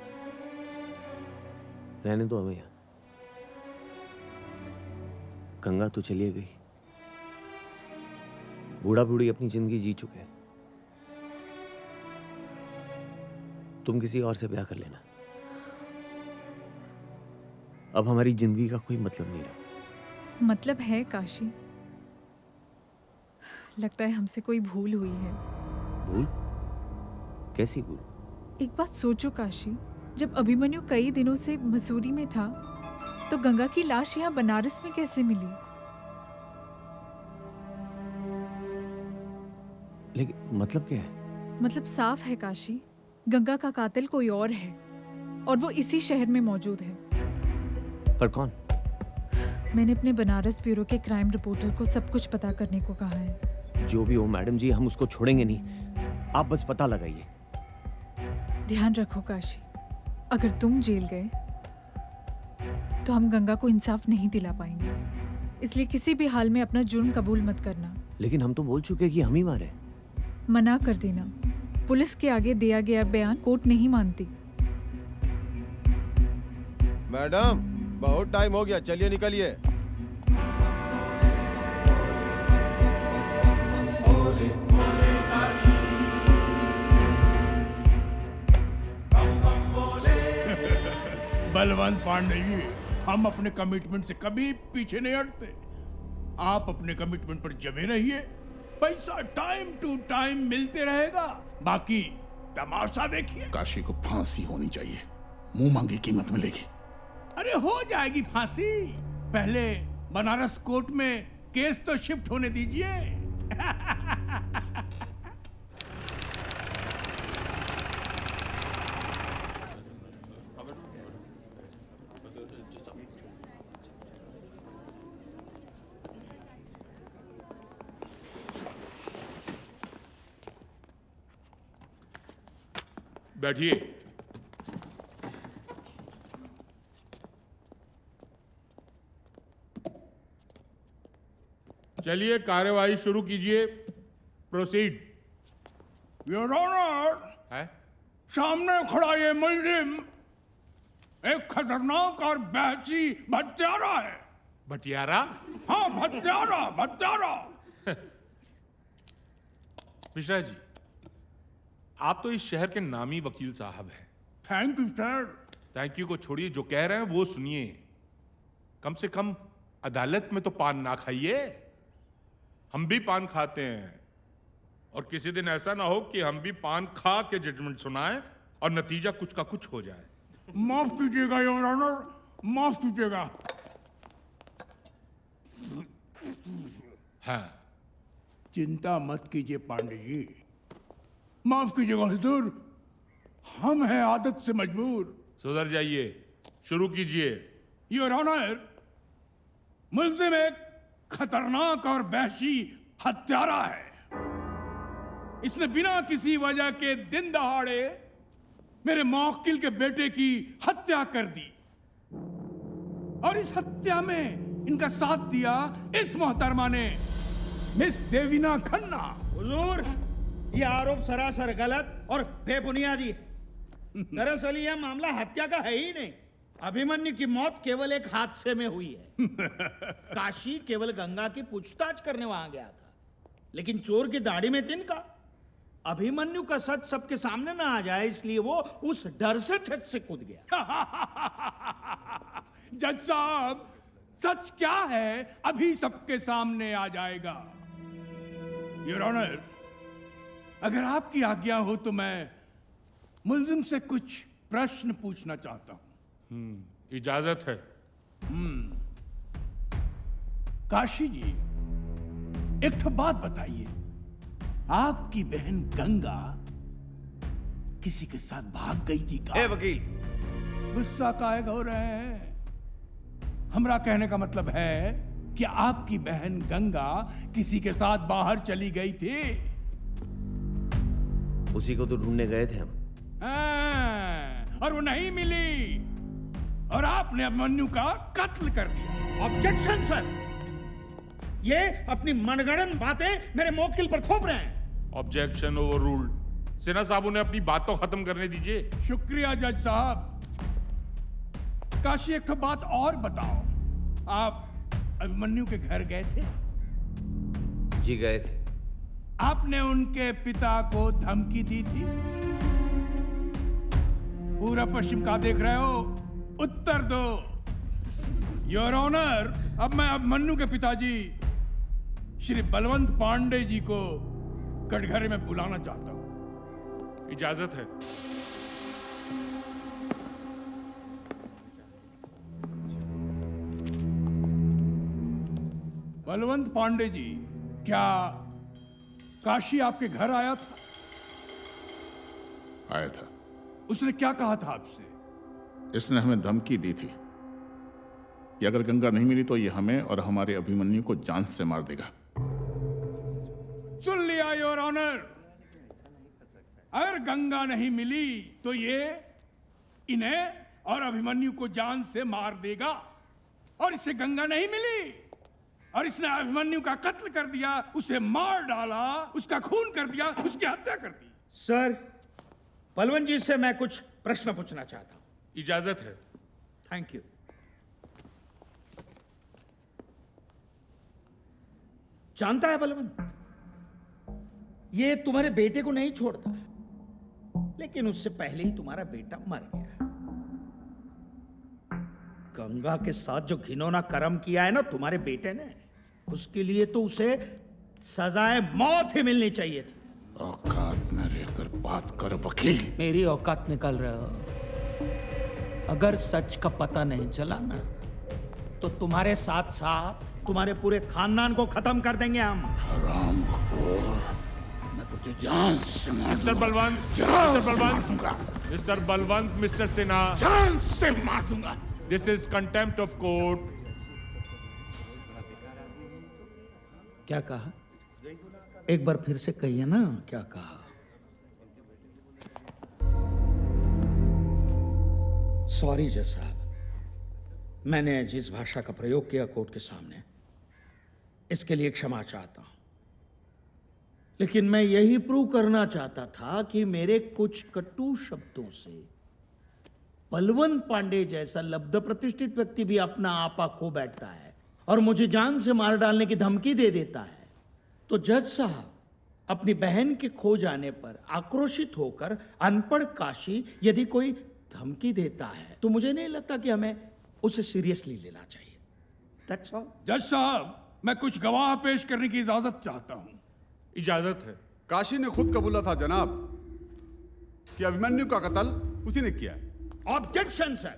रहने दो हमें यहाँ। गंगा तो चली गई, बूढ़ा बूढ़ी अपनी जिंदगी जी चुके हैं। तुम किसी और से ब्याह कर लेना। अब हमारी जिंदगी का कोई मतलब नहीं रहा। मतलब है काशी, लगता है हमसे कोई भूल हुई है। भूल? कैसी भूल? एक बात सोचो काशी, जब अभिमन्यु कई दिनों से मसूरी में था तो गंगा की लाश यहाँ बनारस में कैसे मिली? लेकिन मतलब क्या है? मतलब साफ है काशी, गंगा का कातिल कोई और है और वो इसी शहर में मौजूद है। पर कौन? मैंने अपने बनारस ब्यूरो के क्राइम रिपोर्टर को सब कुछ पता करने को कहा है। जो भी हो मैडम जी, हम उसको छोड़ेंगे नहीं, आप बस पता लगाइए। ध्यान रखो काशी, अगर तुम जेल गए तो हम गंगा को इंसाफ नहीं दिला पाएंगे, इसलिए किसी भी हाल में अपना जुर्म कबूल मत करना। लेकिन हम तो बोल चुके कि हम ही मारे। मना कर देना, पुलिस के आगे दिया गया बयान कोर्ट नहीं मानती। मैडम बहुत टाइम हो गया, चलिए निकलिए। बलवंत पांडे जी, हम अपने कमिटमेंट से कभी पीछे नहीं हटते। आप अपने कमिटमेंट पर जमे रहिए, पैसा टाइम टू टाइम मिलते रहेगा, बाकी तमाशा देखिए। काशी को फांसी होनी चाहिए, मुंह मांगी कीमत मिलेगी। अरे हो जाएगी फांसी, पहले बनारस कोर्ट में केस तो शिफ्ट होने दीजिए। बैठिए। चलिए कार्यवाही शुरू कीजिए। प्रोसीड। योर ऑनर, है? सामने खड़ा ये मुलजिम एक खतरनाक और बहसी भत्यारा है। भटियारा? हाँ, भत्यारा भत्यारा। मिश्रा जी, आप तो इस शहर के नामी वकील साहब हैं। Thank you sir. Thank you को छोड़िए, जो कह रहे हैं वो सुनिए। कम से कम अदालत में तो पान ना खाइए। हम भी पान खाते हैं, और किसी दिन ऐसा ना हो कि हम भी पान खा के जजमेंट सुनाएं और नतीजा कुछ का कुछ हो जाए। माफ कीजिएगा योर ऑनर, माफ कीजिएगा। हाँ, चिंता मत कीजिए पांडे जी, माफ कीजिएगा हुजूर, हम हैं आदत से मजबूर। सुधर जाइए, शुरू कीजिए। योर ऑनर, मुल्जिम एक खतरनाक और वहशी हत्यारा है। इसने बिना किसी वजह के दिन दहाड़े मेरे मौकिल के बेटे की हत्या कर दी, और इस हत्या में इनका साथ दिया इस मोहतरमा ने, मिस देवीना खन्ना। हुजूर, ये आरोप सरासर गलत और बेबुनियादी है। दरअसल यह मामला हत्या का है ही नहीं। अभिमन्यु की मौत केवल एक हादसे में हुई है। काशी केवल गंगा की पूछताछ करने वहां गया था, लेकिन चोर की दाढ़ी में तिनका। अभिमन्यु का सच सबके सामने ना आ जाए, इसलिए वो उस डर से छत से कूद गया। जज साहब, सच क्या है अभी सबके सामने आ जाएगा। योर ऑनर, अगर आपकी आज्ञा हो तो मैं मुल्जिम से कुछ प्रश्न पूछना चाहता हूं। इजाजत है। काशी जी, एक तो बात बताइए, आपकी बहन गंगा किसी के साथ भाग गई थी का? ए वकील, गुस्सा काहे हो रहे हैं? हमरा कहने का मतलब है कि आपकी बहन गंगा किसी के साथ बाहर चली गई थी। उसी को तो ढूंढने गए थे हम। और वो नहीं मिली, और आपने अभिमन्यु का कत्ल कर दिया। ऑब्जेक्शन सर, ये अपनी मनगढ़ंत बातें मेरे मौकिल पर थोप रहे हैं। Objection over ruled. सिन्हा साहब, उन्हें अपनी बात तो खत्म करने दीजिए। शुक्रिया जज साहब। काशी, एक तो बात और बताओ, आप अभिमन्यु के घर गए थे? जी गए थे। आपने उनके पिता को धमकी दी थी? पूरा पश्चिम का देख रहे हो? उत्तर दो। योर ऑनर, अब मैं अभिमन्यु के पिताजी श्री बलवंत पांडे जी को कटघरे में बुलाना चाहता हूं। इजाजत है। बलवंत पांडे जी, क्या काशी आपके घर आया था? आया था। उसने क्या कहा था आपसे? इसने हमें धमकी दी थी कि अगर गंगा नहीं मिली तो ये हमें और हमारे अभिमन्यु को जान से मार देगा। सुन लिया योर ऑनर। अगर गंगा नहीं मिली तो ये इन्हें और अभिमन्यु को जान से मार देगा, और इससे गंगा नहीं मिली और इसने अभिमन्यु का कत्ल कर दिया, उसे मार डाला, उसका खून कर दिया, उसकी हत्या कर दी। सर, बलवंत जी से मैं कुछ प्रश्न पूछना चाहता हूं। इजाजत है। Thank you. जानता है बलवंत, ये तुम्हारे बेटे को नहीं छोड़ता, लेकिन उससे पहले ही तुम्हारा बेटा मर गया। गंगा के साथ जो घिनौना कर्म किया है ना तुम्हारे बेटे ने, उसके लिए तो उसे सजाए मौत ही मिलनी चाहिए थी। औकात में रहकर बात कर वकील। मेरी औकात निकाल रहे हो। अगर सच का पता नहीं चला ना, तो तुम्हारे साथ साथ तुम्हारे पूरे खानदान को खत्म कर देंगे हम। हरामखोर, मैं तुझे जान से मार mister Balwant, mister Balwant, mister Sinha, जान से मार दूंगा। This is contempt of court. क्या कहा? एक बार फिर से कहिए ना, क्या कहा? सॉरी जज साहब, मैंने जिस भाषा का प्रयोग किया कोर्ट के सामने, इसके लिए क्षमा चाहता हूं। लेकिन मैं यही प्रूव करना चाहता था कि मेरे कुछ कटु शब्दों से बलवंत पांडे जैसा लब्ध प्रतिष्ठित व्यक्ति भी अपना आपा खो बैठता है और मुझे जान से मार डालने की धमकी दे देता है। तो जज साहब, अपनी बहन के खो जाने पर आक्रोशित होकर अनपढ़ काशी यदि कोई धमकी देता है तो मुझे नहीं लगता कि हमें उसे सीरियसली लेना चाहिए। That's all. जज साहब, मैं कुछ गवाह पेश करने की इजाजत चाहता हूं। इजाजत है। काशी ने खुद कबूला था जनाब कि अभिमन्यु का कत्ल उसी ने किया। Objection sir.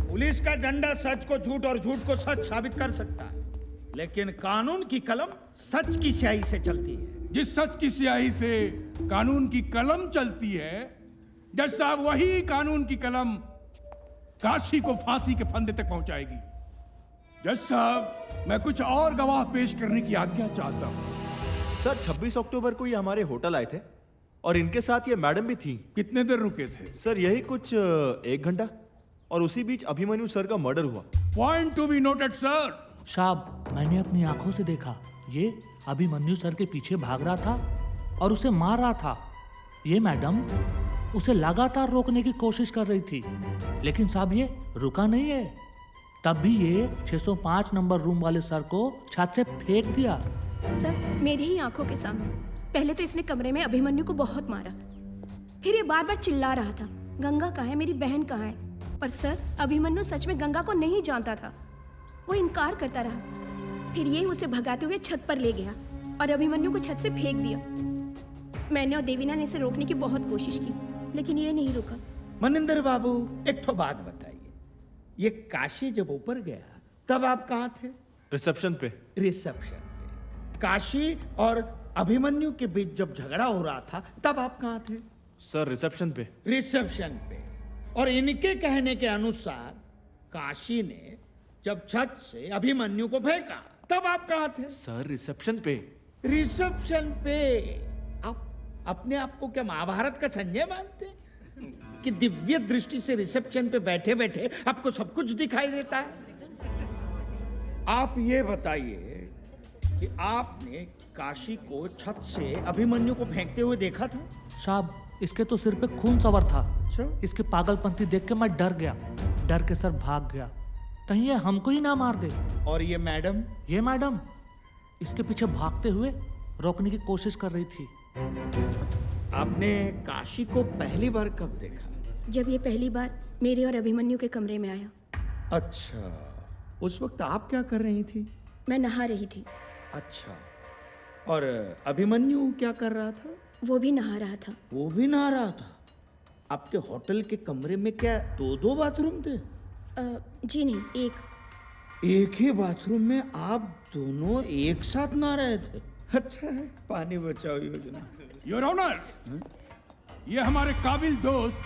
पुलिस का डंडा सच को झूठ और झूठ को सच साबित कर सकता है, लेकिन कानून की कलम सच की स्याही से चलती है। जिस सच की स्याही से कानून की कलम चलती है, जज साहब, वही कानून की कलम काशी को फांसी के फंदे तक पहुंचाएगी। जज साहब, मैं कुछ और गवाह पेश करने की आज्ञा चाहता हूं। सर, 26 अक्टूबर को ये हमारे होटल आए थे और इनके साथ ये मैडम भी थी। कितने देर रुके थे? सर, यही कुछ 1 घंटा, और उसी बीच अभिमन्यु सर का मर्डर हुआ। Point to be noted sir. साहब, मैंने अपनी आंखों से देखा, ये अभिमन्यु सर के पीछे भाग रहा था और उसे मार रहा था। ये मैडम उसे लगातार रोकने की कोशिश कर रही थी, लेकिन साहब ये रुका नहीं है। तब भी ये 605 नंबर रूम वाले सर को छत से फेंक दिया। सर, मेरी ही आंखों के सामने पहले तो इसने कमरे में अभिमन्यु को बहुत मारा, फिर ये बार बार चिल्ला रहा था, गंगा कहाँ है, मेरी बहन कहाँ है। पर सर, अभिमन्यु सच में गंगा को नहीं जानता था। वो इनकार करता रहा। फिर ये उसे भगाते हुए छत पर ले गया और अभिमन्यु को छत से फेंक दिया। मैंने और देवीना ने इसे रोकने की बहुत कोशिश की, लेकिन ये नहीं रुका। मनिंदर बाबू, एक तो बात बताइए, ये काशी जब ऊपर गया तब आप कहाँ थे? रिसेप्शन पे। रिसेप्शन पे। काशी और अभिमन्यु के बीच जब झगड़ा हो रहा था तब आप कहाँ थे? सर, रिसेप्शन पे। रिसेप्शन पे। और इनके कहने के अनुसार काशी ने जब छत से अभिमन्यु को फेंका तब आप कहाँ थे? सर, रिसेप्शन पे। रिसेप्शन पे। आप अपने आप को क्या महाभारत का संजय मानते हैं कि दिव्य दृष्टि से रिसेप्शन पे बैठे बैठे आपको सब कुछ दिखाई देता है? आप ये बताइए कि आपने काशी को छत से अभिमन्यु को फेंकते हुए देखा था? साहब, इसके तो सिर पे खून सवार था। इसके पागलपंती देख के मैं डर गया, डर के सर भाग गया, कहीं ये हमको ही ना मार दे। और ये मैडम? ये मैडम इसके पीछे भागते हुए रोकने की कोशिश कर रही थी। आपने काशी को पहली बार कब देखा? जब ये पहली बार मेरे और अभिमन्यु के कमरे में आया। अच्छा, उस वक्त आप क्या कर रही थी? मैं नहा रही थी। अच्छा, और अभिमन्यु क्या कर रहा था? वो भी नहा रहा था। वो भी नहा रहा था? आपके होटल के कमरे में क्या दो बाथरूम थे? जी नहीं, एक ही बाथरूम में आप दोनों एक साथ नहा रहे थे? अच्छा है, पानी बचाओ योजना। योर ऑनर, ये हमारे काबिल दोस्त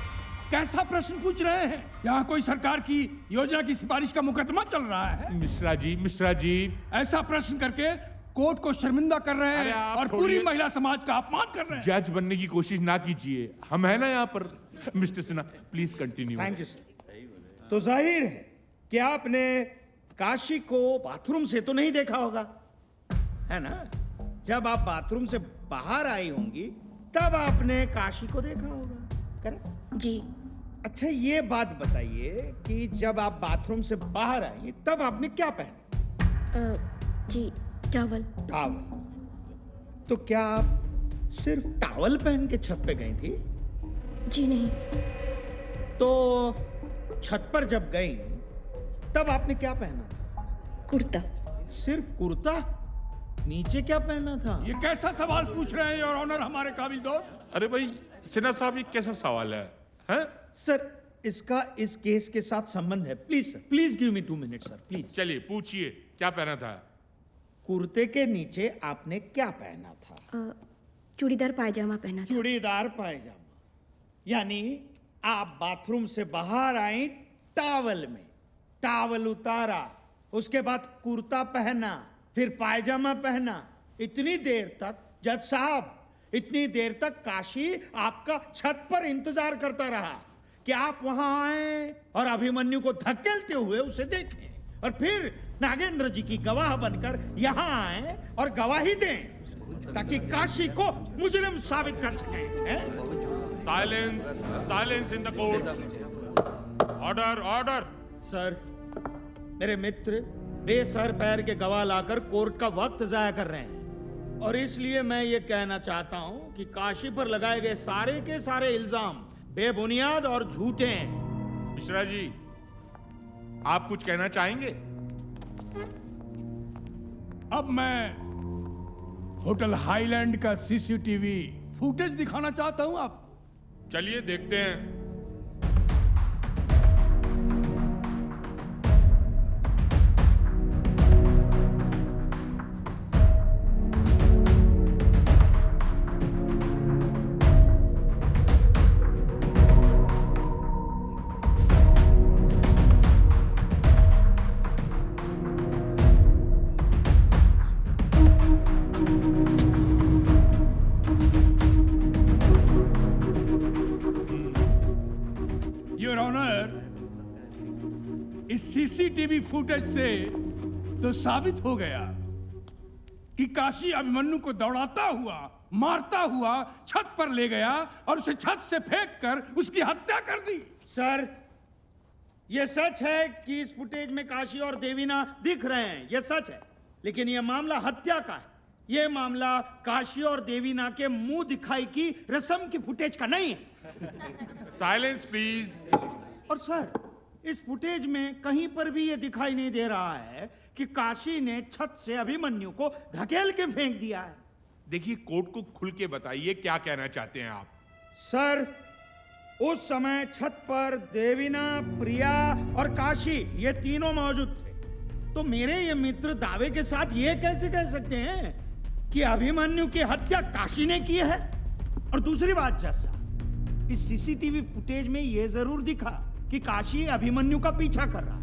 कैसा प्रश्न पूछ रहे हैं? यहाँ कोई सरकार की योजना की सिफारिश का मुकदमा चल रहा है। मिश्रा जी ऐसा प्रश्न करके कोर्ट को शर्मिंदा कर रहे हैं और पूरी महिला समाज का अपमान कर रहे हैं। जज बनने की कोशिश ना कीजिए, हम है ना यहाँ पर। Mister Sinha, please continue. Thank you sir. तो जाहिर है कि आपने काशी को बाथरूम से तो नहीं देखा होगा, है ना? जब आप बाथरूम से बाहर आई होंगी तब आपने काशी को देखा होगा, करेक्ट? जी। अच्छा, ये बात बताइए कि जब आप बाथरूम से बाहर आई तब आपने क्या पहना? जी, टॉवल। तो क्या आप सिर्फ टॉवल पहन के छत पे गई थी? जी नहीं। तो छत पर जब गई तब आपने क्या पहना था? कुर्ता। सिर्फ कुर्ता? नीचे क्या पहना था? ये कैसा सवाल पूछ रहे हैं योर ऑनर हमारे काबिल दोस्त? अरे भाई सिन्हा साहब, ये कैसा सवाल है, हैं? सर, इसका इस केस के साथ संबंध है। Please sir, please give me 2 minute sir, please. चलिए पूछिए, क्या पहना था? कुर्ते के नीचे आपने क्या पहना था? चूड़ीदार पायजामा पहना था। चूड़ीदार पायजामा, यानी आप बाथरूम से बाहर आई टॉवल में, टॉवल उतारा, उसके बाद कुर्ता पहना, फिर पायजामा पहना। इतनी देर तक जज साहब, इतनी देर तक काशी आपका छत पर इंतजार करता रहा कि आप वहां आए और अभिमन्यु को धकेलते हुए उसे देखें, और फिर नागेंद्र जी की गवाह बनकर यहां आए और गवाही दें ताकि काशी को मुजरिम साबित कर सकें। Silence in the court. Order. Sir, मेरे मित्र बेसर पैर के गवाह लाकर कोर्ट का वक्त जाया कर रहे हैं, और इसलिए मैं ये कहना चाहता हूं कि काशी पर लगाए गए सारे के सारे इल्जाम बेबुनियाद और झूठे हैं। मिश्रा जी, आप कुछ कहना चाहेंगे? अब मैं होटल हाईलैंड का सीसीटीवी फुटेज दिखाना चाहता हूं आपको। चलिए देखते हैं। योर ऑनर, इस सीसीटीवी फुटेज से तो साबित हो गया कि काशी अभिमन्यु को दौड़ाता हुआ, मारता हुआ छत पर ले गया और उसे छत से फेंककर उसकी हत्या कर दी। सर, यह सच है कि इस फुटेज में काशी और देवीना दिख रहे हैं, यह सच है, लेकिन यह मामला हत्या का है। यह मामला काशी और देवीना के मुंह दिखाई की रस्म की फुटेज का नहीं है। Silence please. और सर, इस फुटेज में कहीं पर भी यह दिखाई नहीं दे रहा है कि काशी ने छत से अभिमन्यु को धकेल के फेंक दिया है। देखिए, कोर्ट को खुल के बताइए क्या कहना चाहते हैं आप। सर, उस समय छत पर देवीना, प्रिया और काशी ये तीनों मौजूद थे, तो मेरे ये मित्र दावे के साथ ये कैसे कह सकते हैं कि अभिमन्यु की हत्या काशी ने की है? और दूसरी बात जैसा, इस सीसीटीवी फुटेज में ये जरूर दिखा कि काशी अभिमन्यु का पीछा कर रहा है,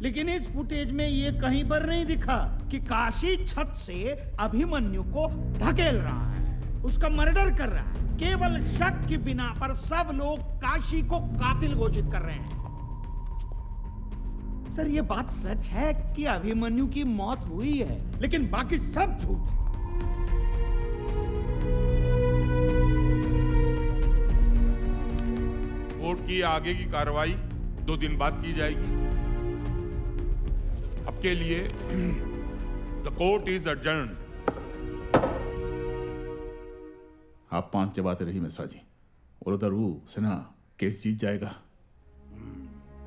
लेकिन इस फुटेज में ये कहीं पर नहीं दिखा कि काशी छत से अभिमन्यु को धकेल रहा है, उसका मर्डर कर रहा है। केवल शक की बिना पर सब लोग काशी को कातिल घोषित कर रहे हैं। सर, ये बात सच है कि अभिमन्यु की मौत हुई है, लेकिन बाकी सब झूठ है। कोर्ट की आगे की कार्रवाई 2 दिन बाद की जाएगी। अब के लिए द कोर्ट इज एडजर्न्ड। आप 5 जबाते रही मिश्रा जी, और उधर वो सिन्हा केस जीत जाएगा।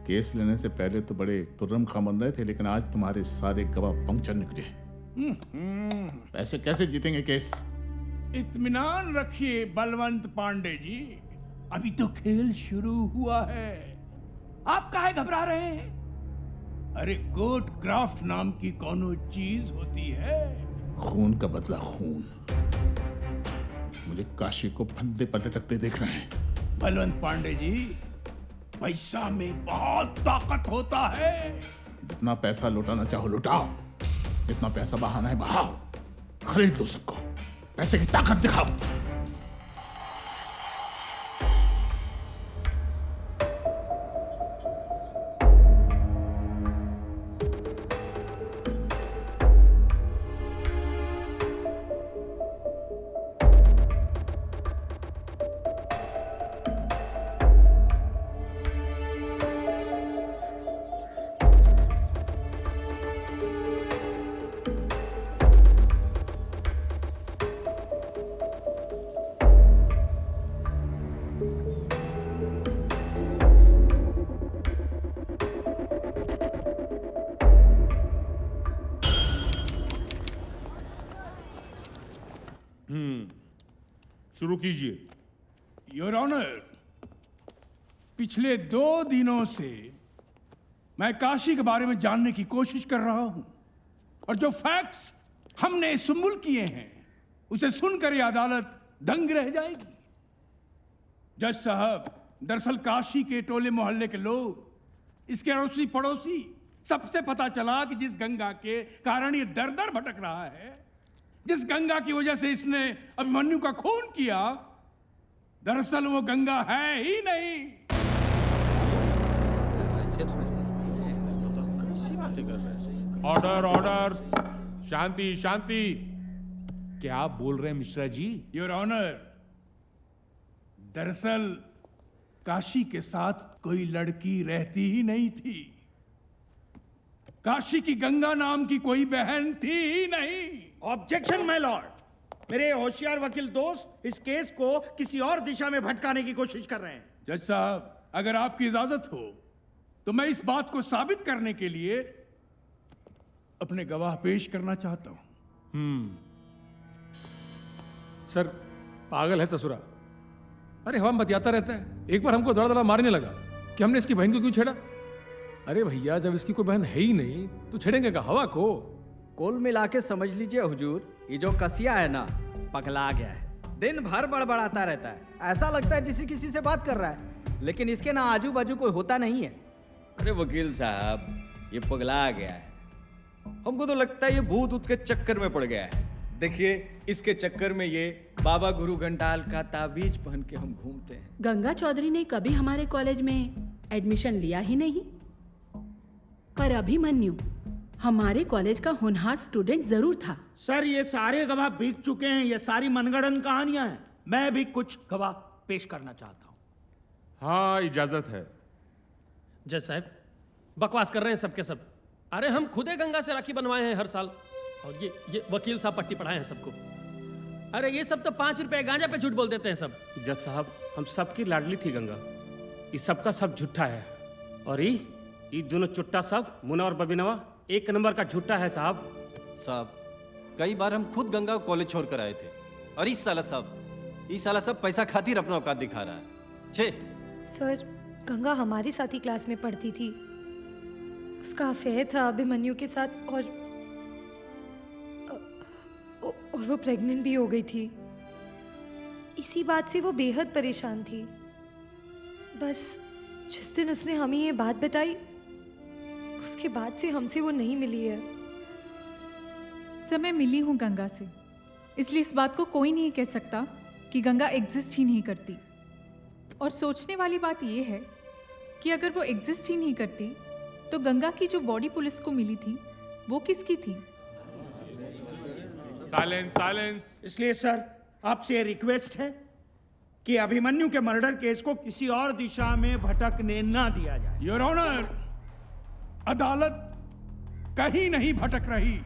केस लेने से पहले तो बड़े तुर्रम खा बन रहे थे, लेकिन आज तुम्हारे सारे गवाह पंक्चर निकले। पैसे कैसे जीतेंगे केस? इत्मीनान रखिए बलवंत पांडे जी, अभी तो खेल शुरू हुआ है। आप काहे घबरा रहे हैं? अरे गोट क्राफ्ट नाम की कोनो चीज होती है। खून का बदला खून। मुझे काशी को फंदे पर लटकते देख रहे हैं। बलवंत पांडे जी, पैसा में बहुत ताकत होता है। जितना पैसा लुटाना चाहो लुटाओ, जितना पैसा बहाना है बहाओ, खरीद लो सबको। पैसे की ताकत दिखाओ। शुरू कीजिए। योर ऑनर, पिछले 2 दिनों से मैं काशी के बारे में जानने की कोशिश कर रहा हूं, और जो फैक्ट्स हमने सुम्बुल किए हैं उसे सुनकर यह अदालत दंग रह जाएगी। जज साहब, दरअसल काशी के टोले मोहल्ले के लोग, इसके अड़ोसी पड़ोसी, सबसे पता चला कि जिस गंगा के कारण ये दर दर भटक रहा है, जिस गंगा की वजह से इसने अभिमन्यु का खून किया, दरअसल वो गंगा है ही नहीं। ऑर्डर ऑर्डर, शांति शांति। क्या बोल रहे हैं मिश्रा जी? योर ऑनर, दरअसल काशी के साथ कोई लड़की रहती ही नहीं थी। काशी की गंगा नाम की कोई बहन थी ही नहीं। ऑब्जेक्शन माय लॉर्ड, मेरे होशियार वकील दोस्त इस केस को किसी और दिशा में भटकाने की कोशिश कर रहे हैं। जज साहब, अगर आपकी इजाजत हो तो मैं इस बात को साबित करने के लिए अपने गवाह पेश करना चाहता हूं। सर, पागल है ससुरा। अरे हवा में बतियाता रहता है, एक बार हमको दड़ा दड़ा मारने लगा कि हमने इसकी बहन को क्यों छेड़ा। अरे भैया, जब इसकी कोई बहन है ही नहीं तो छेड़ेंगे का हवा को? कुल मिला के समझ लीजिए हुजूर, ये जो कसिया है ना, पगला गया है। दिन भर बड़बड़ाता रहता है, ऐसा लगता है जिसे किसी से बात कर रहा है, लेकिन इसके ना आजू बाजू कोई होता नहीं है। अरे वकील साहब, ये पगला गया है। हमको तो लगता है ये भूत ऊत के चक्कर में पड़ गया है। देखिए, इसके चक्कर में ये बाबा गुरु घंटाल का ताबीज पहन के हम घूमते हैं। गंगा चौधरी ने कभी हमारे कॉलेज में एडमिशन लिया ही नहीं, पर अभिमन्यु हमारे कॉलेज का होनहार स्टूडेंट जरूर था। सर, ये सारे गवाह बीत चुके हैं, ये सारी मनगढ़ंत कहानियां हैं। मैं भी कुछ गवाह पेश करना चाहता हूं। हाँ, इजाजत है। जज साहब, बकवास कर रहे हैं सबके सब। अरे हम खुदे गंगा से राखी बनवाए हैं हर साल, और ये वकील साहब पट्टी पढ़ाए हैं सबको। अरे ये सब तो 5 रुपए गांजा पे झूठ बोल देते हैं सब। जज साहब, हम सबकी लाडली थी गंगा, ये सबका सब झूठा है। और ये दोनों चुट्टा सब, मुना और बबीनवा, 1 नंबर का झूठा है साहब। साहब, कई बार हम खुद गंगा को कॉलेज छोड़ कर आए थे, और इस साला सब पैसा खातिर अपना औकात दिखा रहा है। छे सर, गंगा हमारे साथ ही क्लास में पढ़ती थी। उसका अफेयर था अभिमन्यु के साथ, और वो प्रेग्नेंट भी हो गई थी। इसी बात से वो बेहद परेशान थी। बस जिस दिन उसने हमें ये बात बताई, उसके बाद से हमसे वो नहीं मिली है। सर, मैं मिली हूँ गंगा से, इसलिए इस बात को कोई नहीं कह सकता कि गंगा एग्जिस्ट ही नहीं करती। और सोचने वाली बात यह है कि अगर वो एग्जिस्ट ही नहीं करती तो गंगा की जो बॉडी पुलिस को मिली थी वो किसकी थी? Silence silence. इसलिए सर, आपसे रिक्वेस्ट है कि अभिमन्यु के मर्डर केस को किसी और दिशा में भटकने ना दिया जाए। योर ऑनर, अदालत कहीं नहीं भटक रही,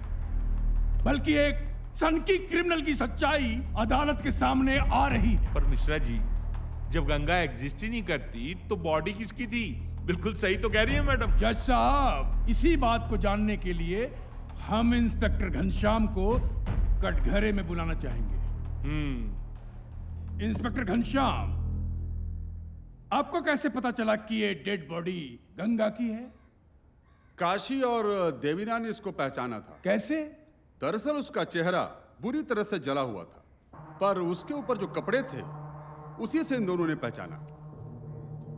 बल्कि एक सनकी क्रिमिनल की सच्चाई अदालत के सामने आ रही है। पर मिश्रा जी, जब गंगा एग्जिस्ट ही नहीं करती तो बॉडी किसकी थी? बिल्कुल सही तो कह रही है मैडम। जज साहब, इसी बात को जानने के लिए हम इंस्पेक्टर घनश्याम को कटघरे में बुलाना चाहेंगे। इंस्पेक्टर घनश्याम, आपको कैसे पता चला कि ये डेड बॉडी गंगा की है? काशी और देवीना ने इसको पहचाना था। कैसे? दरअसल उसका चेहरा बुरी तरह से जला हुआ था, पर उसके ऊपर जो कपड़े थे उसी से इन दोनों ने पहचाना।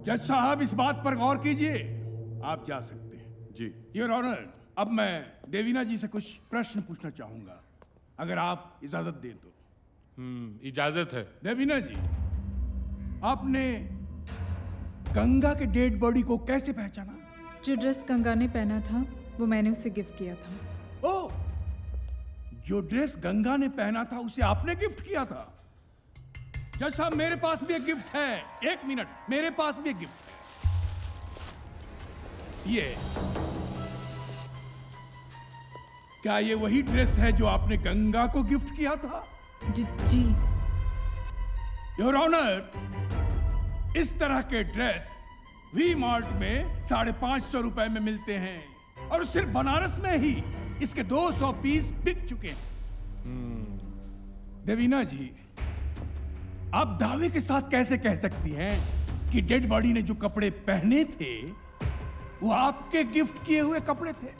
जज साहब, इस बात पर गौर कीजिए। आप जा सकते हैं। जी। योर ऑनर, अब मैं देवीना जी से कुछ प्रश्न पूछना चाहूंगा, अगर आप इजाजत दें तो। इजाजत है। देवीना जी, आपने गंगा के डेड बॉडी को कैसे पहचाना? जो ड्रेस गंगा ने पहना था वो मैंने उसे गिफ्ट किया था। ओह, जो ड्रेस गंगा ने पहना था उसे आपने गिफ्ट किया था? जज साहब, मेरे पास भी एक गिफ्ट है। एक मिनट, मेरे पास भी एक गिफ्ट है। ये क्या ये वही ड्रेस है जो आपने गंगा को गिफ्ट किया था? जी। योर ऑनर, इस तरह के ड्रेस वी मार्ट में 550 रुपए में मिलते हैं, और सिर्फ बनारस में ही इसके 200 पीस बिक चुके हैं। देवीना जी, आप दावे के साथ कैसे कह सकती हैं कि डेड बॉडी ने जो कपड़े पहने थे वो आपके गिफ्ट किए हुए कपड़े थे?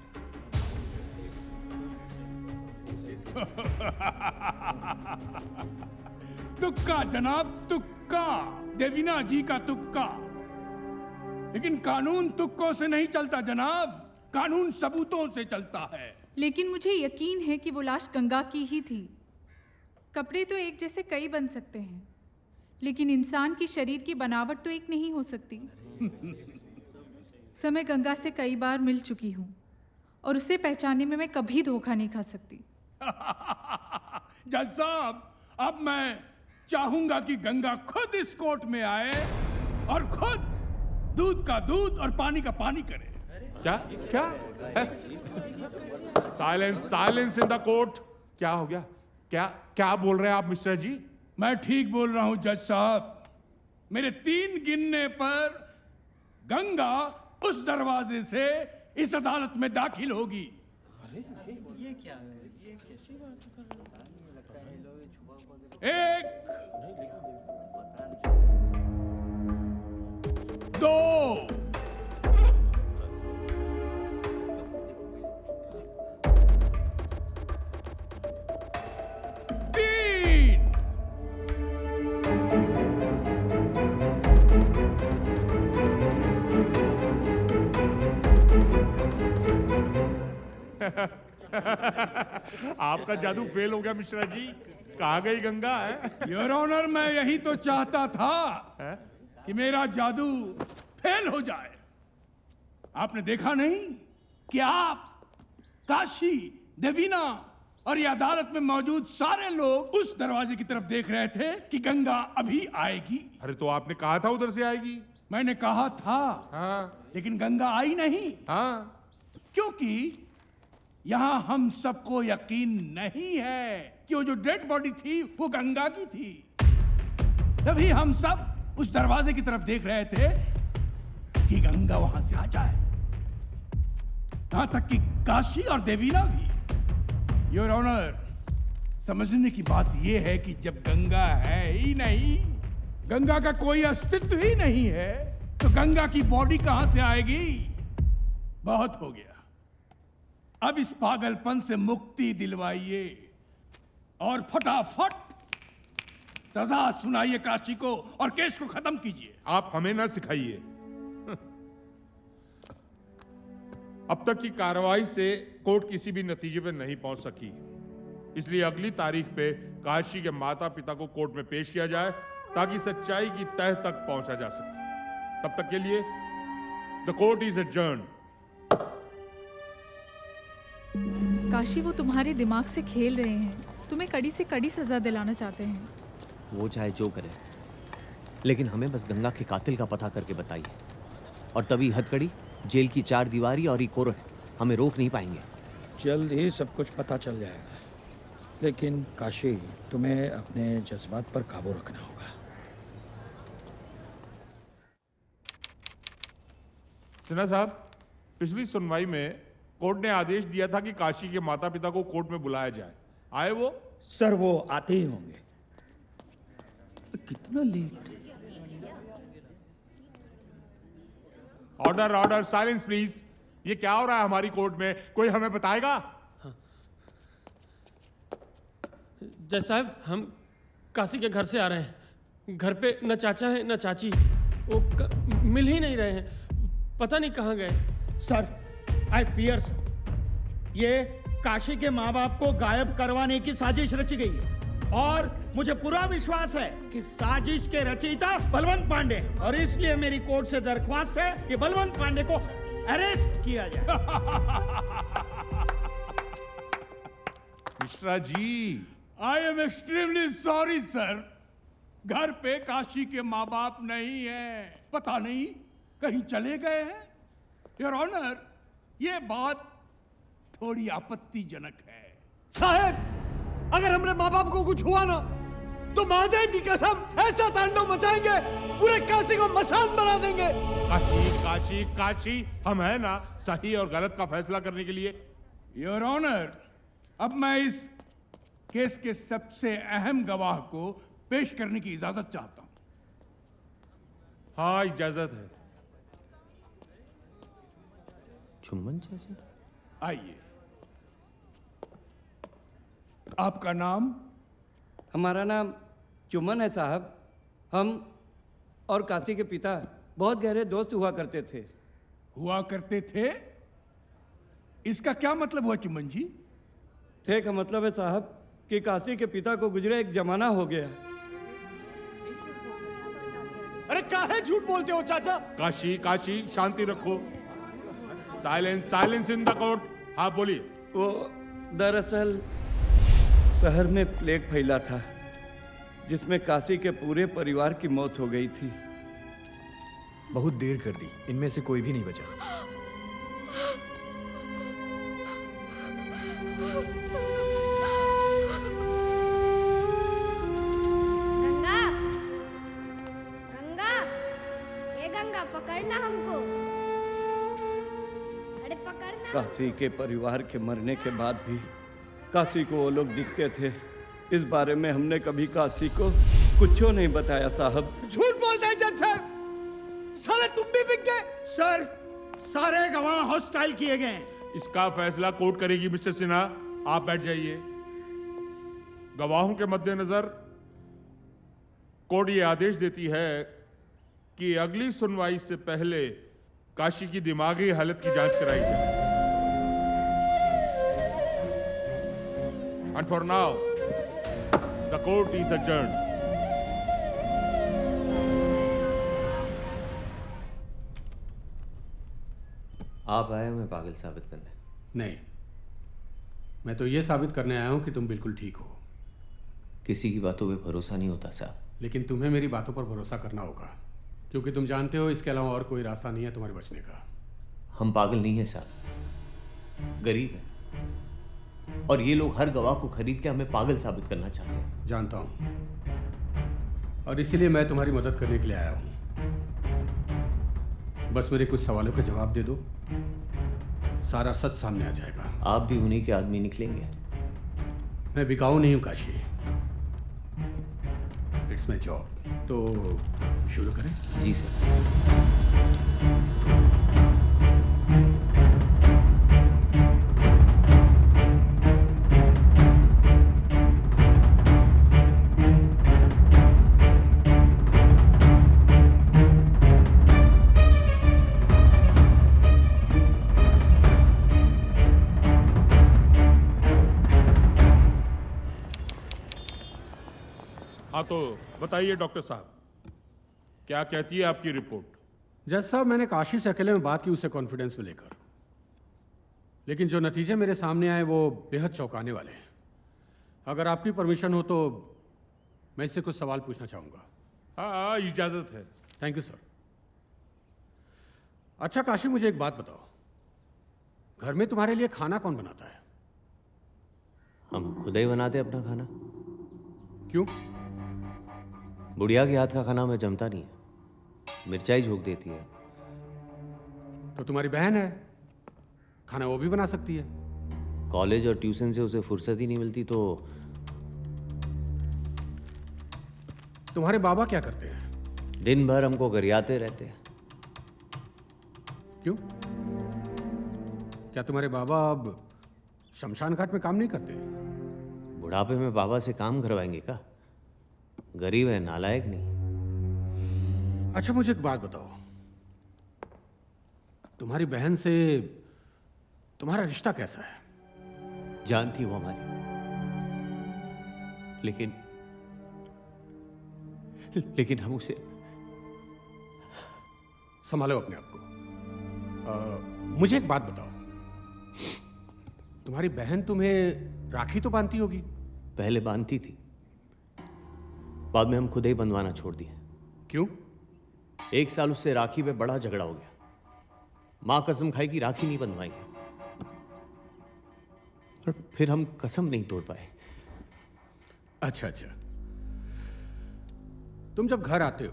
तुक्का जनाब, तुक्का। देवीना जी का तुक्का। लेकिन कानून तुक्कों से नहीं चलता जनाब, कानून सबूतों से चलता है। लेकिन मुझे यकीन है कि वो लाश गंगा की ही थी। कपड़े तो एक जैसे कई बन सकते हैं, लेकिन इंसान की शरीर की बनावट तो एक नहीं हो सकती। समय गंगा से कई बार मिल चुकी हूँ और उसे पहचानने में मैं कभी धोखा नहीं खा सकती। जज साहब, अब मैं चाहूंगा कि गंगा खुद इस कोर्ट में आए और खुद दूध का दूध और पानी का पानी करे। क्या क्या? Silence, silence in the court. क्या हो गया? क्या क्या बोल रहे हैं आप मिस्टर जी? मैं ठीक बोल रहा हूं जज साहब। मेरे 3 गिनने पर गंगा उस दरवाजे से इस अदालत में दाखिल होगी। ये क्या है? ये कैसी बात कर रहे हैं? 1 2 3 आपका जादू फेल हो गया मिश्रा जी। कहाँ गई गंगा है? योर ऑनर, मैं यही तो चाहता था कि मेरा जादू फेल हो जाए। आपने देखा नहीं कि आप, काशी, देवीना और ये अदालत में मौजूद सारे लोग उस दरवाजे की तरफ देख रहे थे कि गंगा अभी आएगी। अरे तो आपने कहा था उधर से आएगी। मैंने कहा था। हाँ। लेकिन गंगा आई नहीं। हाँ। क्योंकि यहां हम सबको यकीन नहीं है कि वो जो डेड बॉडी थी वो गंगा की थी। तभी हम सब उस दरवाजे की तरफ देख रहे थे कि गंगा वहां से आ जाए। यहां तक कि काशी और देवीना भी। योर ऑनर, समझने की बात यह है कि जब गंगा है ही नहीं, गंगा का कोई अस्तित्व ही नहीं है, तो गंगा की बॉडी कहां से आएगी? बहुत हो गया। अब इस पागलपन से मुक्ति दिलवाइए और फटाफट सजा सुनाइए काशी को और केस को खत्म कीजिए। आप हमें ना सिखाइए। अब तक की कार्रवाई से कोर्ट किसी भी नतीजे पर नहीं पहुंच सकी, इसलिए अगली तारीख पे काशी के माता पिता को कोर्ट में पेश किया जाए ताकि सच्चाई की तह तक पहुंचा जा सके। तब तक के लिए the court is adjourned. Kashi, वो तुम्हारे दिमाग से खेल रहे हैं, तुम्हें कड़ी से कड़ी सजा दिलाना चाहते हैं। वो चाहे जो करे, लेकिन हमें बस गंगा के कातिल का पता करके बताइए, और तभी हथकड़ी, जेल की 4 दीवारी और कोर्ट हमें रोक नहीं पाएंगे। जल्द ही सब कुछ पता चल जाएगा, लेकिन काशी, तुम्हें अपने जज्बात पर काबू रखना होगा। सिन्हा साहब, पिछली सुनवाई में कोर्ट ने आदेश दिया था कि काशी के माता पिता को कोर्ट में बुलाया जाए। आए वो? सर वो आते ही होंगे। कितना late. Order order, silence please. ये क्या हो रहा है हमारी कोर्ट में? कोई हमें बताएगा? जज साहब, हम काशी के घर से आ रहे हैं। घर पे न चाचा है न चाची, वो मिल ही नहीं रहे हैं। पता नहीं कहाँ गए। सर आई फियर ये काशी के माँ बाप को गायब करवाने की साजिश रची गई है और मुझे पूरा विश्वास है कि साजिश के रचयिता बलवंत पांडे हैं और इसलिए मेरी कोर्ट से दरख्वास्त है कि बलवंत पांडे को अरेस्ट किया जाए। Mishra ji, I am extremely sorry sir. घर पे काशी के माँ बाप नहीं है, पता नहीं कहीं चले गए हैं। योर ऑनर, ये बात थोड़ी आपत्तिजनक है। साहब, अगर हमारे माँ बाप को कुछ हुआ ना तो महादेव की कसम ऐसा तांडव मचाएंगे, पूरे काशी को मसान बना देंगे। काशी काशी काशी, हम है ना सही और गलत का फैसला करने के लिए। योर ऑनर, अब मैं इस केस के सबसे अहम गवाह को पेश करने की इजाजत चाहता हूं। हाँ, इजाजत है। चुम्बन चाचा, आइए। आपका नाम? हमारा नाम चुमन है साहब। हम और काशी के पिता बहुत गहरे दोस्त हुआ करते थे। हुआ करते थे? इसका क्या मतलब हुआ चुमन जी? थे का मतलब है साहब कि काशी के पिता को गुजरे एक जमाना हो गया। अरे काहे झूठ बोलते हो चाचा? काशी काशी, शांति रखो। Silence silence in the court. हाँ बोलिए। वो दरअसल शहर में प्लेग फैला था जिसमें काशी के पूरे परिवार की मौत हो गई थी। बहुत देर कर दी, इनमें से कोई भी नहीं बचा। गंगा, गंगा, ये गंगा पकड़ना हमको। अरे पकड़ना। काशी के परिवार के मरने के बाद भी काशी को वो लोग दिखते थे। इस बारे में हमने कभी काशी को कुछ नहीं बताया साहब। झूठ बोलते हैं जज साहब। साले तुम भी बिक गए। सर, सारे गवाह हॉस्टाइल किए गए हैं। इसका फैसला कोर्ट करेगी मिस्टर सिन्हा। आप बैठ जाइए। गवाहों के मद्देनजर कोर्ट ये आदेश देती है कि अगली सुनवाई से पहले काशी की दिमागी हालत की जांच कराई जाए। And for now, the court is adjourned. आप आए हमें पागल साबित करने? नहीं, मैं तो ये साबित करने आया हूं कि तुम बिल्कुल ठीक हो। किसी की बातों पे भरोसा नहीं होता साहब। लेकिन तुम्हें मेरी बातों पर भरोसा करना होगा, क्योंकि तुम जानते हो इसके अलावा और कोई रास्ता नहीं है तुम्हारे बचने का। हम पागल नहीं है साहब, गरीब है और ये लोग हर गवाह को खरीद के हमें पागल साबित करना चाहते हैं। जानता हूं, और इसीलिए मैं तुम्हारी मदद करने के लिए आया हूं। बस मेरे कुछ सवालों के जवाब दे दो, सारा सच सामने आ जाएगा। आप भी उन्हीं के आदमी निकलेंगे। मैं बिकाऊ नहीं हूं काशी, इट्स माई जॉब। तो शुरू करें? जी सर। हाँ तो बताइए डॉक्टर साहब, क्या कहती है आपकी रिपोर्ट? जज साहब, मैंने काशी से अकेले में बात की उसे कॉन्फिडेंस में लेकर, लेकिन जो नतीजे मेरे सामने आए वो बेहद चौंकाने वाले हैं। अगर आपकी परमिशन हो तो मैं इससे कुछ सवाल पूछना चाहूँगा। हाँ, इजाज़त है। Thank you sir. अच्छा काशी, मुझे एक बात बताओ, घर में तुम्हारे लिए खाना कौन बनाता है? हम खुद ही बनाते अपना खाना। क्यों? बुढ़िया के हाथ का खाना हमें जमता नहीं है, मिर्चाई झोंक देती है। तो तुम्हारी बहन है, खाना वो भी बना सकती है। कॉलेज और ट्यूशन से उसे फुर्सत ही नहीं मिलती तो तुम्हारे बाबा क्या करते हैं? दिन भर हमको गरियाते रहते हैं। क्यों? क्या तुम्हारे बाबा अब शमशान घाट में काम नहीं करते? बुढ़ापे में बाबा से काम करवाएंगे का? गरीब है, नालायक नहीं। अच्छा मुझे एक बात बताओ, तुम्हारी बहन से तुम्हारा रिश्ता कैसा है? जान थी वो हमारी, लेकिन हम उसे संभालो अपने आप को। मुझे एक बात बताओ, तुम्हारी बहन तुम्हें राखी तो बांधती होगी? पहले बांधती थी, बाद में हम खुद ही बंधवाना छोड़ दिया। क्यों? 1 साल उससे राखी पे बड़ा झगड़ा हो गया। मां कसम खाई कि राखी नहीं बंधवाएंगे, और फिर हम कसम नहीं तोड़ पाए। अच्छा अच्छा, तुम जब घर आते हो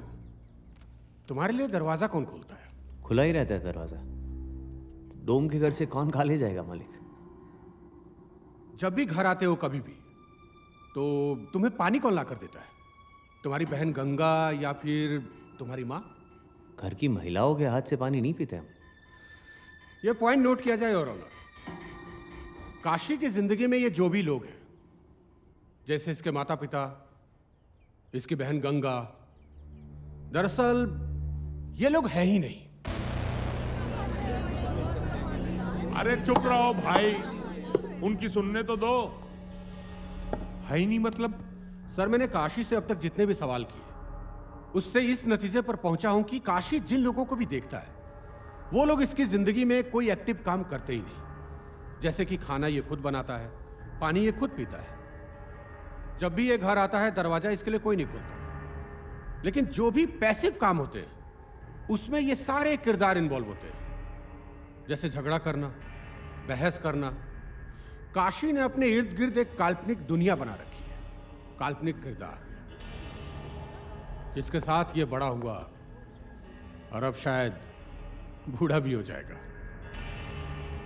तुम्हारे लिए दरवाजा कौन खोलता है? खुला ही रहता है दरवाजा। डोम के घर से कौन खा ले जाएगा मालिक? जब भी घर आते हो कभी भी, तो तुम्हें पानी कौन ला कर देता है? तुम्हारी बहन गंगा या फिर तुम्हारी माँ? घर की महिलाओं के हाथ से पानी नहीं पीते हम। यह पॉइंट नोट किया जाए। और काशी की जिंदगी में ये जो भी लोग हैं, जैसे इसके माता पिता, इसकी बहन गंगा, दरअसल ये लोग हैं ही नहीं। अरे चुप रहो भाई, उनकी सुनने तो दो। है ही नहीं मतलब? सर मैंने काशी से अब तक जितने भी सवाल किए, उससे इस नतीजे पर पहुंचा हूं कि काशी जिन लोगों को भी देखता है, वो लोग इसकी जिंदगी में कोई एक्टिव काम करते ही नहीं। जैसे कि खाना ये खुद बनाता है, पानी ये खुद पीता है। जब भी ये घर आता है दरवाजा इसके लिए कोई नहीं खोलता। लेकिन जो भी पैसिव काम होते हैं उसमें ये सारे किरदार इन्वॉल्व होते हैं, जैसे झगड़ा करना, बहस करना। काशी ने अपने इर्द गिर्द एक काल्पनिक दुनिया बना रखी है, काल्पनिक किरदार, जिसके साथ ये बड़ा हुआ और अब शायद बूढ़ा भी हो जाएगा।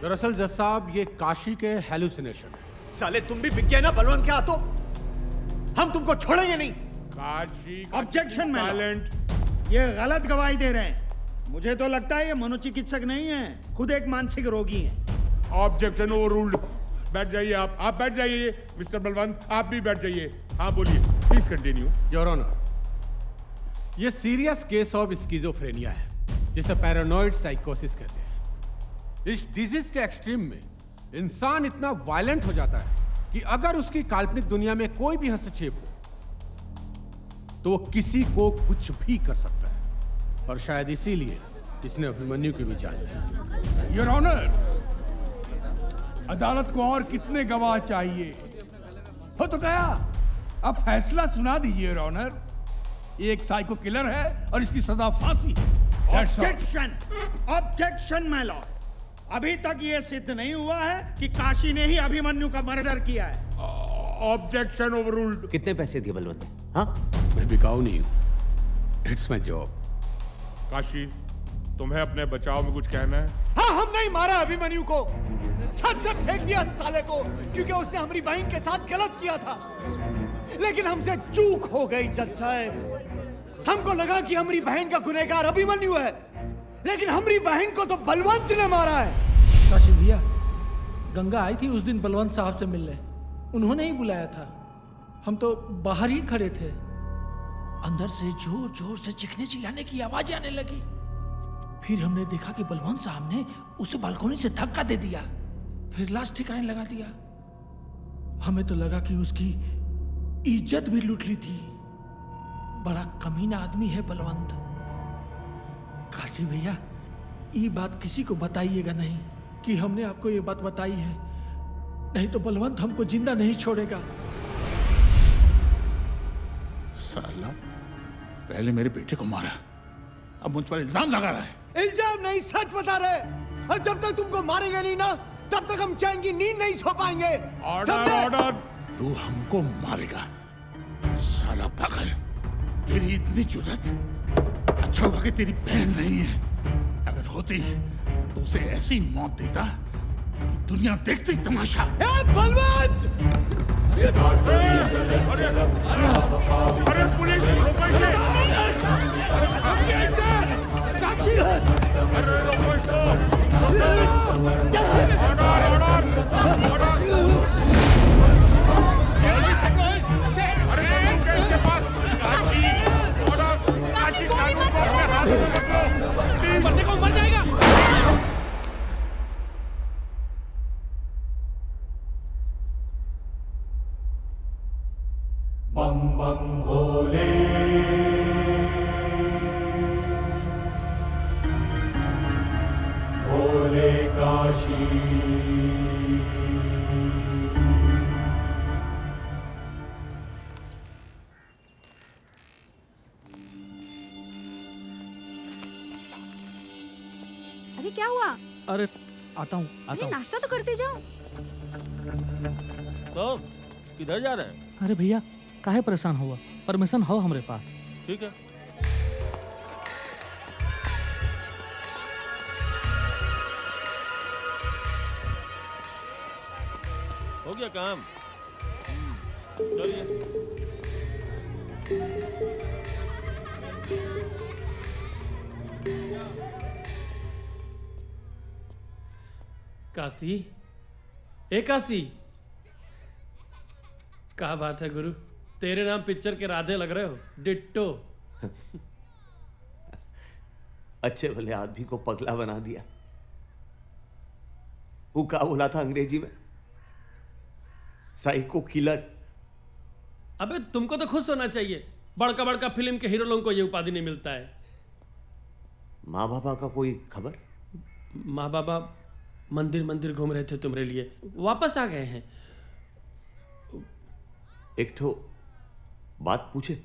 दरअसल जज साहब, ये काशी के हेलुसिनेशन है। साले तुम भी बिक गए ना बलवंत के हाथों, हम तुमको छोड़ेंगे नहीं। काशी ऑब्जेक्शन में ये गलत गवाही दे रहे हैं। मुझे तो लगता है ये मनोचिकित्सक नहीं है, खुद एक मानसिक रोगी है। Objection overruled. बैठ जाइए आप बैठ जाइए। मिस्टर बलवंत आप भी बैठ जाइए। हाँ बोलिए, प्लीज कंटिन्यू। योर ऑनर, ये सीरियस केस ऑफ स्किज़ोफ्रेनिया है, जिसे पैरानॉइड साइकोसिस कहते हैं। इस डिजीज के एक्सट्रीम में इंसान इतना वायलेंट हो जाता है कि अगर उसकी काल्पनिक दुनिया में कोई भी हस्तक्षेप हो तो वो किसी को कुछ भी कर सकता है। और शायद इसीलिए इसने अभिमन्यु की भी जान ली। योर ऑनर, अदालत को और कितने गवाह चाहिए? हो तो गया, अब फैसला सुना दीजिए योर ऑनर। ये एक साइको किलर है और इसकी सजा फांसी है। Objection, objection my Lord. अभी तक ये सिद्ध नहीं हुआ है कि काशी ने ही अभिमन्यु का मर्डर किया है। Objection overruled. कितने पैसे दिए बलवंत ने? हाँ, मैं बिकाऊ नहीं हूं, इट्स माय जॉब। काशी, तुम्हें अपने बचाव में कुछ कहना है? हाँ, हम नहीं मारा अभिमन्यु को, छत से फेंक दिया साले को, क्योंकि उसने हमारी बहन के साथ गलत किया था। लेकिन हमसे चूक हो गई जज साहब। हमको लगा कि हमारी बहन का गुनहगार अभिमन्यु है, लेकिन हमारी बहन को तो बलवंत ने मारा है। काशी भैया, गंगा आई थी उस दिन बलवंत साहब से मिलने, उन्होंने ही बुलाया था। हम तो बाहर ही खड़े थे। अंदर से जोर जोर से चीखने चिल्लाने की आवाज आने लगी। फिर हमने देखा कि बलवंत साहब ने उसे बालकोनी से धक्का दे दिया, फिर लाश ठिकाने लगा दिया। हमें तो लगा कि उसकी इज्जत भी लूट ली थी। बड़ा कमीना आदमी है बलवंत। काशी भैया, ये बात किसी को बताइएगा नहीं कि हमने आपको ये बात बताई है, नहीं तो बलवंत हमको जिंदा नहीं छोड़ेगा। साला, पहले मेरे बेटे को मारा, अब मुझ पर इल्जाम लगा रहा है। इल्जाम नहीं, सच बता रहे। और जब तक तुमको मारेंगे नहीं ना, तब तक हम चैन की नींद नहीं सो पाएंगे। Order, order. तू हमको मारेगा साला पागल? तेरी इतनी जुर्रत? अच्छा होगा कि तेरी बहन नहीं है। अगर होती तो उसे ऐसी मौत देता कि दुनिया देखती तमाशा। बलवंत! अरे पुलिस रोको इसे! काशी! अरे रोको इसको! ऑर्डर! अरे बंदूक है इसके पास! काशी! ऑर्डर! काशी कानून को अपने हाथों में रख लो! प्लीज! बच्चे को मर जाएगा! बम बम भोले भोले काशी। अरे क्या हुआ? अरे आता हूँ अरे नाश्ता तो करते जाओ। तो किधर जा रहे हैं? अरे भैया काहे परेशान हुआ, परमिशन हो हमारे पास। ठीक है। हो गया काम? चलिए। काशी, ए काशी, क्या बात है गुरु, तेरे नाम पिक्चर के राधे लग रहे हो, डिट्टो। अच्छे भले आदमी को पगला बना दिया। वो क्या बोला था अंग्रेजी में? Psycho killer. अबे तुमको तो खुश होना चाहिए, बड़का बड़का फिल्म के हीरो लोगों को ये उपाधि नहीं मिलता है। माँ बाबा का कोई खबर? माँ बाबा मंदिर मंदिर घूम रहे थे तुम्हारे लिए, वापस आ गए हैं। एक ठो बात पूछे?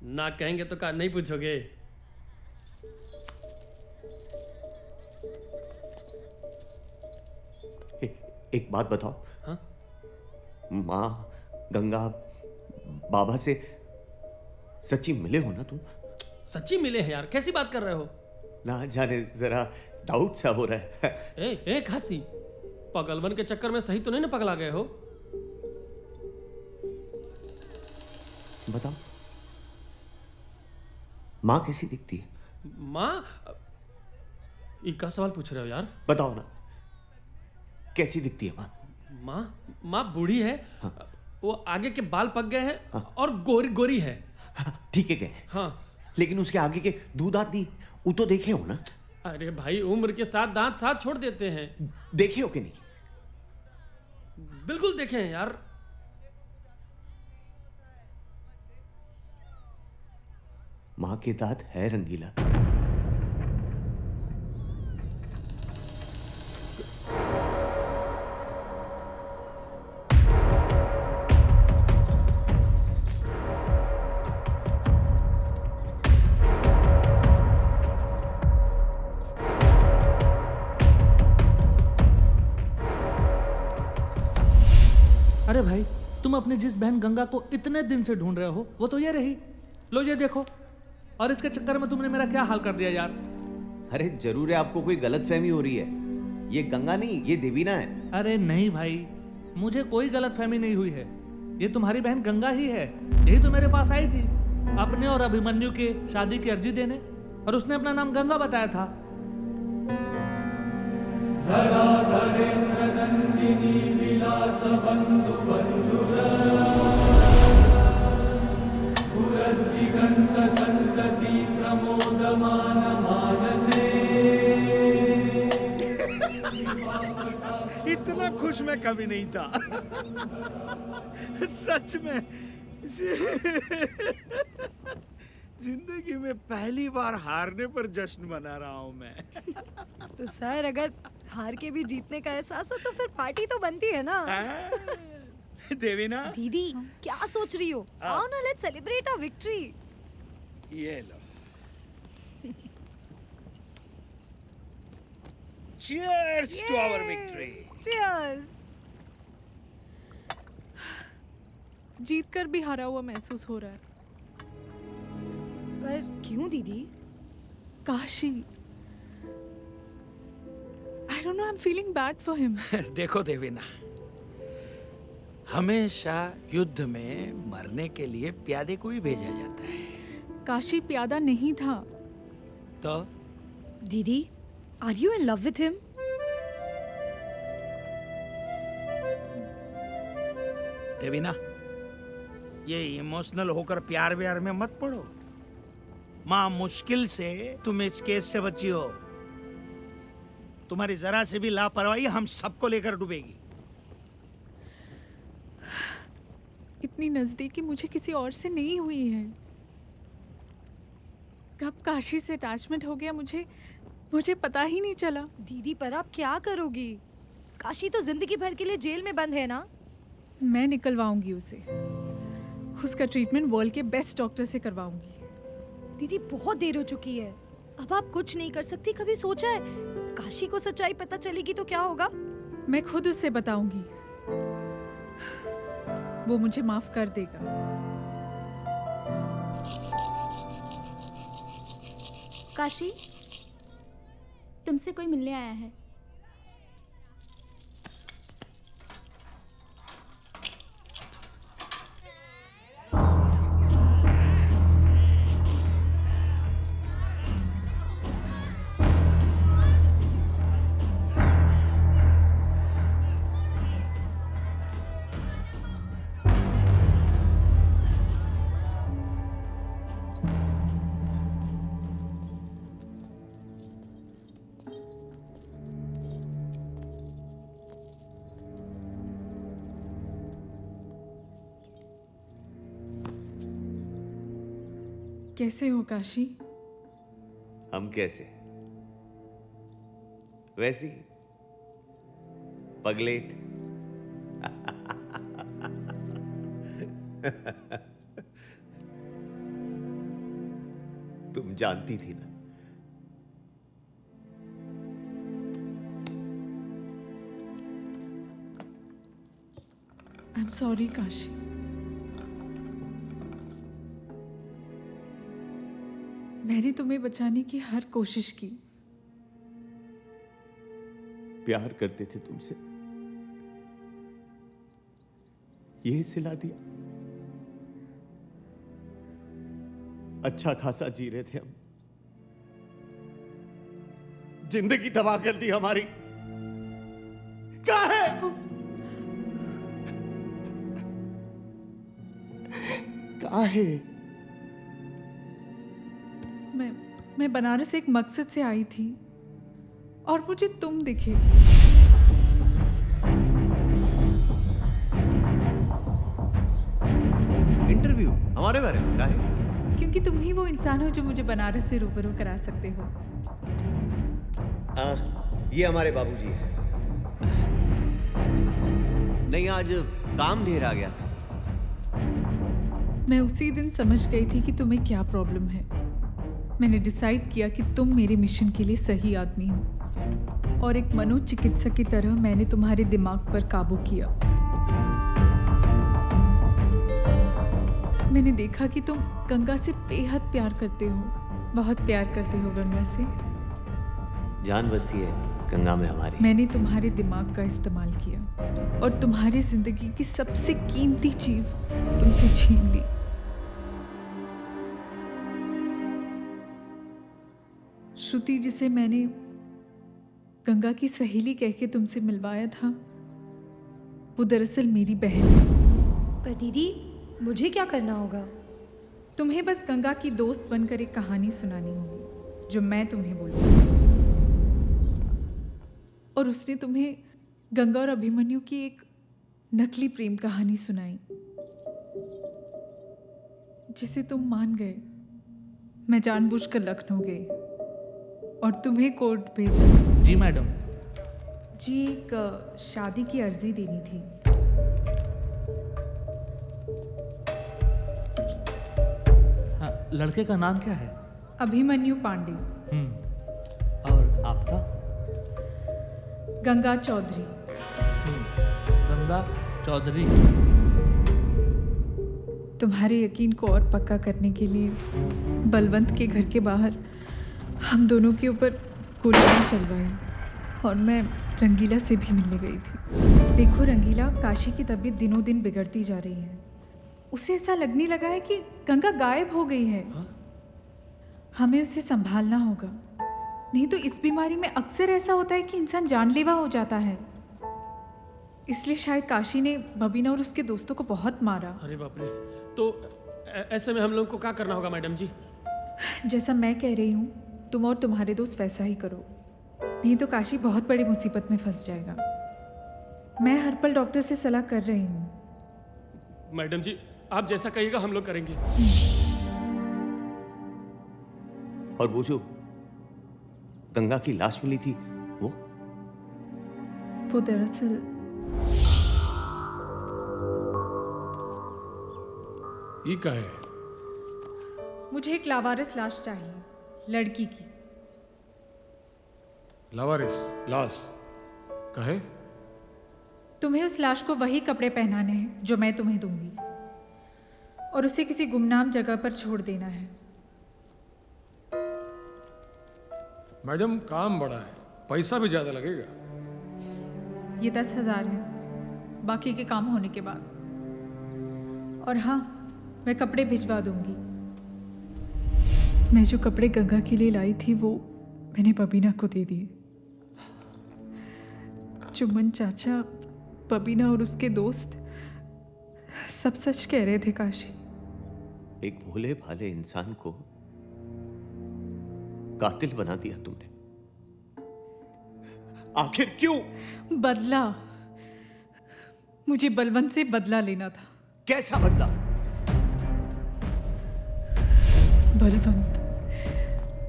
ना कहेंगे तो क्या नहीं पूछोगे? एक बात बताओ। हाँ? माँ गंगा बाबा से सच्ची मिले हो ना तुम? सच्ची मिले हैं यार, कैसी बात कर रहे हो? ना जाने जरा डाउट सा हो रहा है। ए खासी, पगलवन के चक्कर में सही तो नहीं ना पगला गए हो? बताओ माँ कैसी दिखती है? माँ, ये क्या सवाल पूछ रहे हो यार? बताओ ना कैसी दिखती है माँ? माँ बूढ़ी है। हाँ। वो आगे के बाल पक गए हैं। हाँ। और गोरी गोरी है। ठीक है गए। हाँ लेकिन उसके आगे के दो दांत नहीं, वो तो देखे हो ना? अरे भाई उम्र के साथ दांत साथ छोड़ देते हैं। देखे हो कि नहीं? बिल्कुल देखे हैं यार। माँ के दांत है रंगीला। अरे भाई तुम अपनी जिस बहन गंगा को इतने दिन से ढूंढ रहे हो वो तो ये रही, लो ये देखो। और इसके चक्कर में तुमने मेरा क्या हाल कर दिया यार। अरे जरूर है आपको कोई गलतफहमी हो रही है, ये गंगा नहीं ये देवीना है। अरे नहीं भाई, मुझे कोई गलतफहमी नहीं हुई है, ये तुम्हारी बहन गंगा ही है। यही तो मेरे पास आई थी अपने और अभिमन्यु के शादी की अर्जी देने, और उसने अपना नाम गंगा बताया था। धराधरेन्द्र नंदिनी विलास बंधु बंधुर दिगंत संतति प्रमोदमान मानसे। इतना खुश मैं कभी नहीं था। सच में जिंदगी में पहली बार हारने पर जश्न मना रहा हूँ मैं। तो सर अगर हार के भी जीतने का एहसास हो तो फिर पार्टी तो बनती है ना। देवीना दीदी क्या सोच रही हो? आओ ना, लेट्स सेलिब्रेट आवर विक्ट्री। ये लो। Cheers to our victory. Cheers. जीत कर भी हारा हुआ महसूस हो रहा है। पर क्यों दीदी? Kashi, I don't know, I'm feeling bad for him. देखो देवीना, हमेशा युद्ध में मरने के लिए प्यादे को ही भेजा जाता है। काशी प्यादा नहीं था। तो दीदी, are you in love with him? Devina, ये इमोशनल होकर प्यार व्यार में मत पड़ो। माँ मुश्किल से तुम इस केस से बची हो। तुम्हारी जरा से भी लापरवाही हम सबको लेकर डूबेगी। इतनी नजदीकी मुझे किसी और से नहीं हुई है। कब काशी से अटैचमेंट हो गया मुझे पता ही नहीं चला। दीदी, पर आप क्या करोगी? काशी तो जिंदगी भर के लिए जेल में बंद है ना। मैं निकलवाऊंगी उसे। उसका ट्रीटमेंट वर्ल्ड के बेस्ट डॉक्टर से करवाऊंगी। दीदी, बहुत देर हो चुकी है, अब आप कुछ नहीं कर सकती। कभी सोचा है काशी को सच्चाई पता चलेगी तो क्या होगा? मैं खुद उससे बताऊंगी, वो मुझे माफ कर देगा। काशी, तुमसे कोई मिलने आया है। कैसे हो काशी? हम कैसे? वैसी पगलेट। तुम जानती थी ना। I am sorry Kashi. मैंने तुम्हें बचाने की हर कोशिश की। प्यार करते थे तुमसे, यही सिला दिया। अच्छा खासा जी रहे थे हम, जिंदगी तबाह कर दी हमारी। कहाँ है? कहाँ है? मैं बनारस एक मकसद से आई थी और मुझे तुम दिखे। इंटरव्यू हमारे बारे में? काहे? क्योंकि तुम ही वो इंसान हो जो मुझे बनारस से रूबरू करा सकते हो। ये हमारे बाबूजी है। नहीं, आज काम ढेर आ गया था। मैं उसी दिन समझ गई थी कि तुम्हें क्या प्रॉब्लम है। मैंने डिसाइड किया कि तुम मेरे मिशन के लिए सही आदमी हो और एक मनोचिकित्सक की तरह मैंने तुम्हारे दिमाग पर काबू किया। मैंने देखा कि तुम गंगा से बेहद प्यार करते हो, बहुत प्यार करते हो गंगा से। जान बसती है गंगा में हमारी। मैंने तुम्हारे दिमाग का इस्तेमाल किया और तुम्हारी जिंदगी की सबसे कीमती चीज तुमसे छीन ली। श्रुति, जिसे मैंने गंगा की सहेली कह के तुमसे मिलवाया था, वो दरअसल मेरी बहन है। पर दीदी, मुझे क्या करना होगा? तुम्हें बस गंगा की दोस्त बनकर एक कहानी सुनानी होगी जो मैं तुम्हें बोलूंगी। और उसने तुम्हें गंगा और अभिमन्यु की एक नकली प्रेम कहानी सुनाई जिसे तुम मान गए। मैं जानबूझकर लखनऊ गई और तुम्हें कोर्ट भेजा। जी मैडम। जी, एक शादी की अर्जी देनी थी। हाँ, लड़के का नाम क्या है? अभिमन्यु पांडे। और आपका? गंगा चौधरी। गंगा चौधरी। तुम्हारे यकीन को और पक्का करने के लिए बलवंत के घर के बाहर हम दोनों के ऊपर गोलियां चलवाई। और मैं रंगीला से भी मिलने गई थी। देखो रंगीला, काशी की तबीयत दिनों दिन बिगड़ती जा रही है। उसे ऐसा लगने लगा है कि गंगा गायब हो गई है। हमें उसे संभालना होगा, नहीं तो इस बीमारी में अक्सर ऐसा होता है कि इंसान जानलेवा हो जाता है। इसलिए शायद काशी ने बबीना और उसके दोस्तों को बहुत मारा। अरे बाप रे, तो ऐसे में हम लोगों को क्या करना होगा मैडम जी? जैसा मैं कह रही हूँ, तुम और तुम्हारे दोस्त वैसा ही करो, नहीं तो काशी बहुत बड़ी मुसीबत में फंस जाएगा। मैं हर पल डॉक्टर से सलाह कर रही हूँ। मैडम जी, आप जैसा कहिएगा हम लोग करेंगे। और वो जो गंगा की लाश मिली थी, वो दरअसल ये क्या है? मुझे एक लावारिस लाश चाहिए, लड़की की। लावारिस लाश कहे? तुम्हें उस लाश को वही कपड़े पहनाने हैं जो मैं तुम्हें दूंगी, और उसे किसी गुमनाम जगह पर छोड़ देना है। मैडम, काम बड़ा है, पैसा भी ज्यादा लगेगा। ये 10,000 है, बाकी के काम होने के बाद। और हाँ, मैं कपड़े भिजवा दूंगी। मैं जो कपड़े गंगा के लिए लाई थी वो मैंने बबीना को दे दिए। चुम्बन चाचा, बबीना और उसके दोस्त सब सच कह रहे थे काशी। एक भोले भाले इंसान को कातिल बना दिया तुमने। आखिर क्यों? बदला। मुझे बलवंत से बदला लेना था। कैसा बदला? बलवंत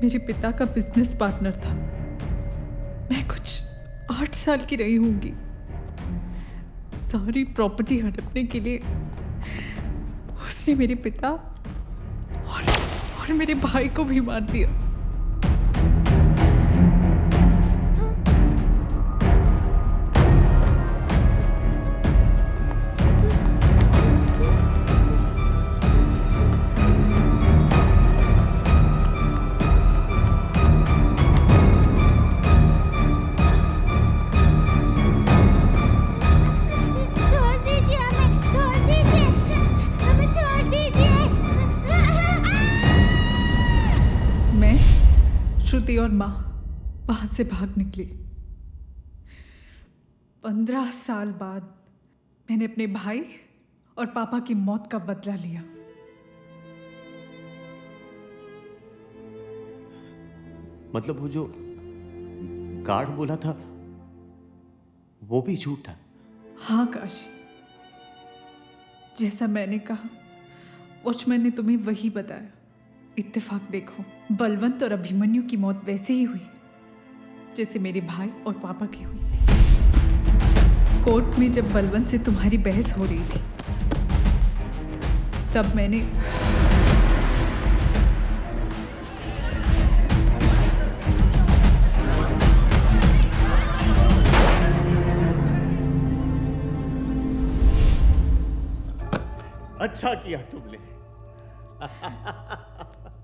मेरे पिता का बिजनेस पार्टनर था। मैं कुछ 8 साल की रही होंगी। सारी प्रॉपर्टी हड़पने के लिए उसने मेरे पिता और मेरे भाई को भी मार दिया। श्रुति और माँ वहां से भाग निकली। 15 साल बाद मैंने अपने भाई और पापा की मौत का बदला लिया। मतलब वो जो गार्ड बोला था वो भी झूठ था? हाँ काशी, जैसा मैंने कहा वॉचमैन ने तुम्हें वही बताया। इत्तेफाक देखो, बलवंत और अभिमन्यु की मौत वैसे ही हुई जैसे मेरे भाई और पापा की हुई थी। कोर्ट में जब बलवंत से तुम्हारी बहस हो रही थी तब मैंने अच्छा किया तुमने।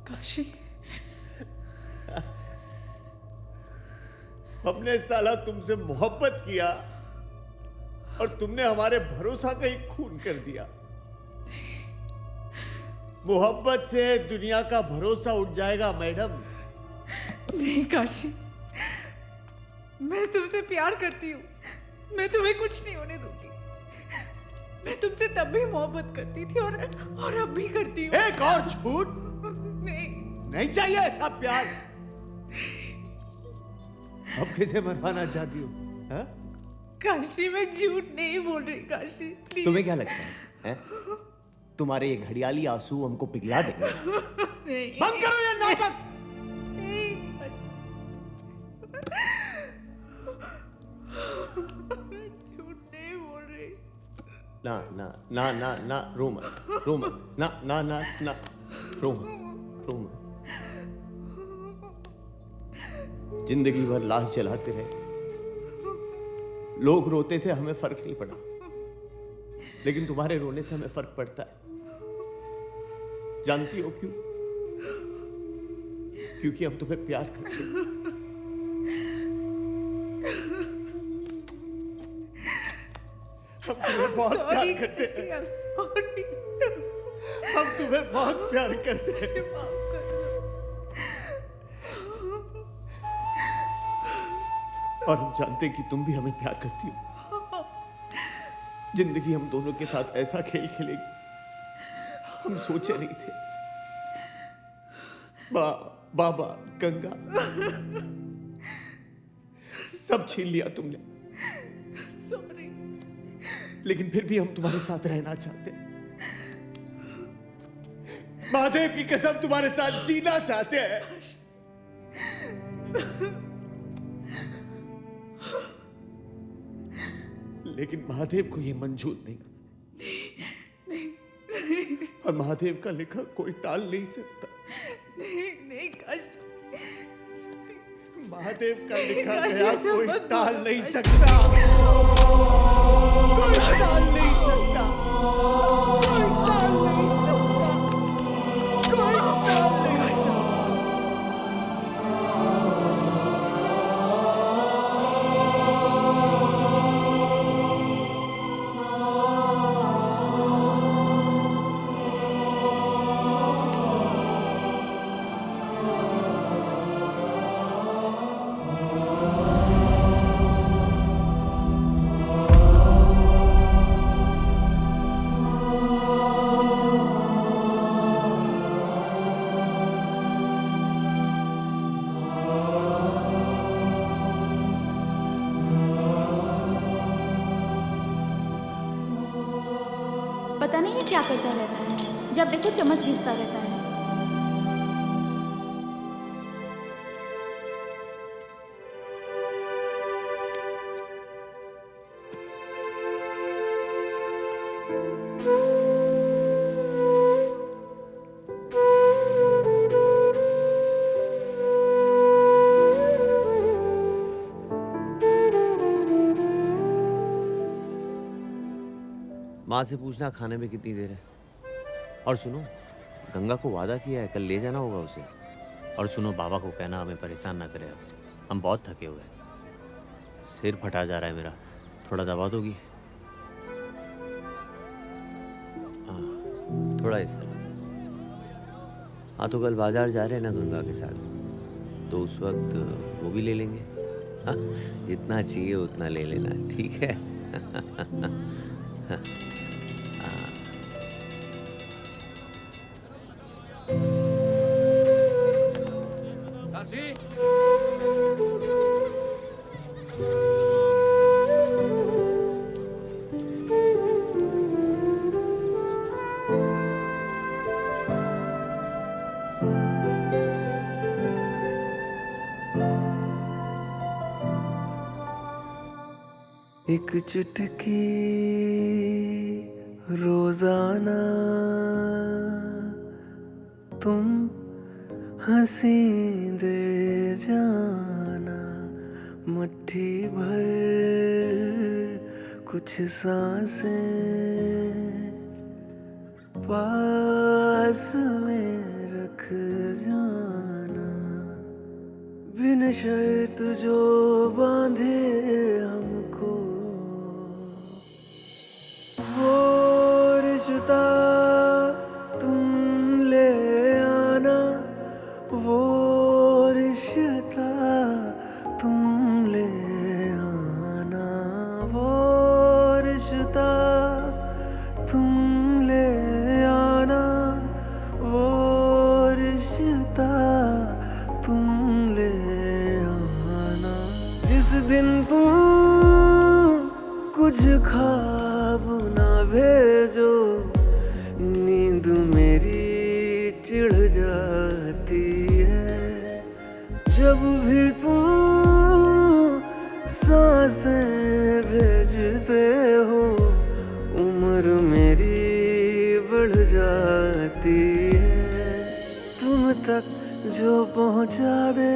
काशी, हमने साला तुमसे मोहब्बत किया और तुमने हमारे भरोसा का ही खून कर दिया। मोहब्बत से दुनिया का भरोसा उठ जाएगा मैडम। नहीं काशी, मैं तुमसे प्यार करती हूँ। मैं तुम्हें कुछ नहीं होने दूंगी। मैं तुमसे तब भी मोहब्बत करती थी और अब भी करती हूँ। एक और झूठ? नहीं चाहिए ऐसा प्यार। अब किसे मरवाना चाहती हो? काशी, मैं झूठ नहीं बोल रही। काशी प्लीज। तुम्हें क्या लगता है? तुम्हारे ये घड़ियाली आंसू हमको पिघला देंगे? बंद करो ये नाटक। झूठ नहीं बोल रही। ना ना ना ना ना, रो मत, रो मत, ना ना ना ना, रो मत, रो मत। जिंदगी भर लाश जलाते रहे, लोग रोते थे, हमें फर्क नहीं पड़ा। लेकिन तुम्हारे रोने से हमें फर्क पड़ता है। जानती हो क्यों? क्योंकि हम तुम्हें प्यार करते हैं। हम तुम्हें बहुत प्यार करते हैं। हम तुम्हें बहुत प्यार करते हैं। और हम जानते हैं कि तुम भी हमें प्यार करती हो। जिंदगी हम दोनों के साथ ऐसा खेल खेलेगी हम सोचे नहीं थे। बाबा, गंगा, सब छीन लिया तुमने। सॉरी। लेकिन फिर भी हम तुम्हारे साथ रहना चाहते हैं। महादेव की कसम तुम्हारे साथ जीना चाहते हैं। लेकिन महादेव को यह मंजूर नहीं। और महादेव का लिखा कोई टाल नहीं सकता। नहीं कष्ट। महादेव का लिखा गया कोई टाल नहीं सकता। कोई टाल नहीं सकता। कोई टाल नहीं सकता। कोई टाल नहीं सकता। पता नहीं ये क्या करता रहता है, जब देखो चम्मच घिसता रहता है। माँ से पूछना खाने में कितनी देर है। और सुनो, गंगा को वादा किया है कल ले जाना होगा उसे। और सुनो, बाबा को कहना हमें परेशान ना करे। अब हम बहुत थके हुए हैं। सिर फटा जा रहा है मेरा, थोड़ा दबा दोगी? हाँ, थोड़ा इस तरह। हाँ, तो कल बाजार जा रहे हैं ना गंगा के साथ, तो उस वक्त वो भी ले लेंगे। हाँ, जितना चाहिए उतना ले लेना, ठीक है? हाँ। एक चुटकी रोजाना तुम हंसी दे जाना, मुट्ठी भर कुछ सांसें पास में रख जाना, बिन शर्त जो बांधे हमको वो रिश्ता तुम ले आना, वो रिश्ता तुम ले आना, वो रिश्ता तुम ले आना, वो रिश्ता तुम ले आना। जिस दिन तुम कुछ ख्वाब ना भेजो, नींद मेरी चिढ़ जाती है। जब भी तुम सांसें भेजते हो, उम्र मेरी बढ़ जाती है। तुम तक जो पहुंचा दे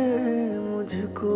मुझको,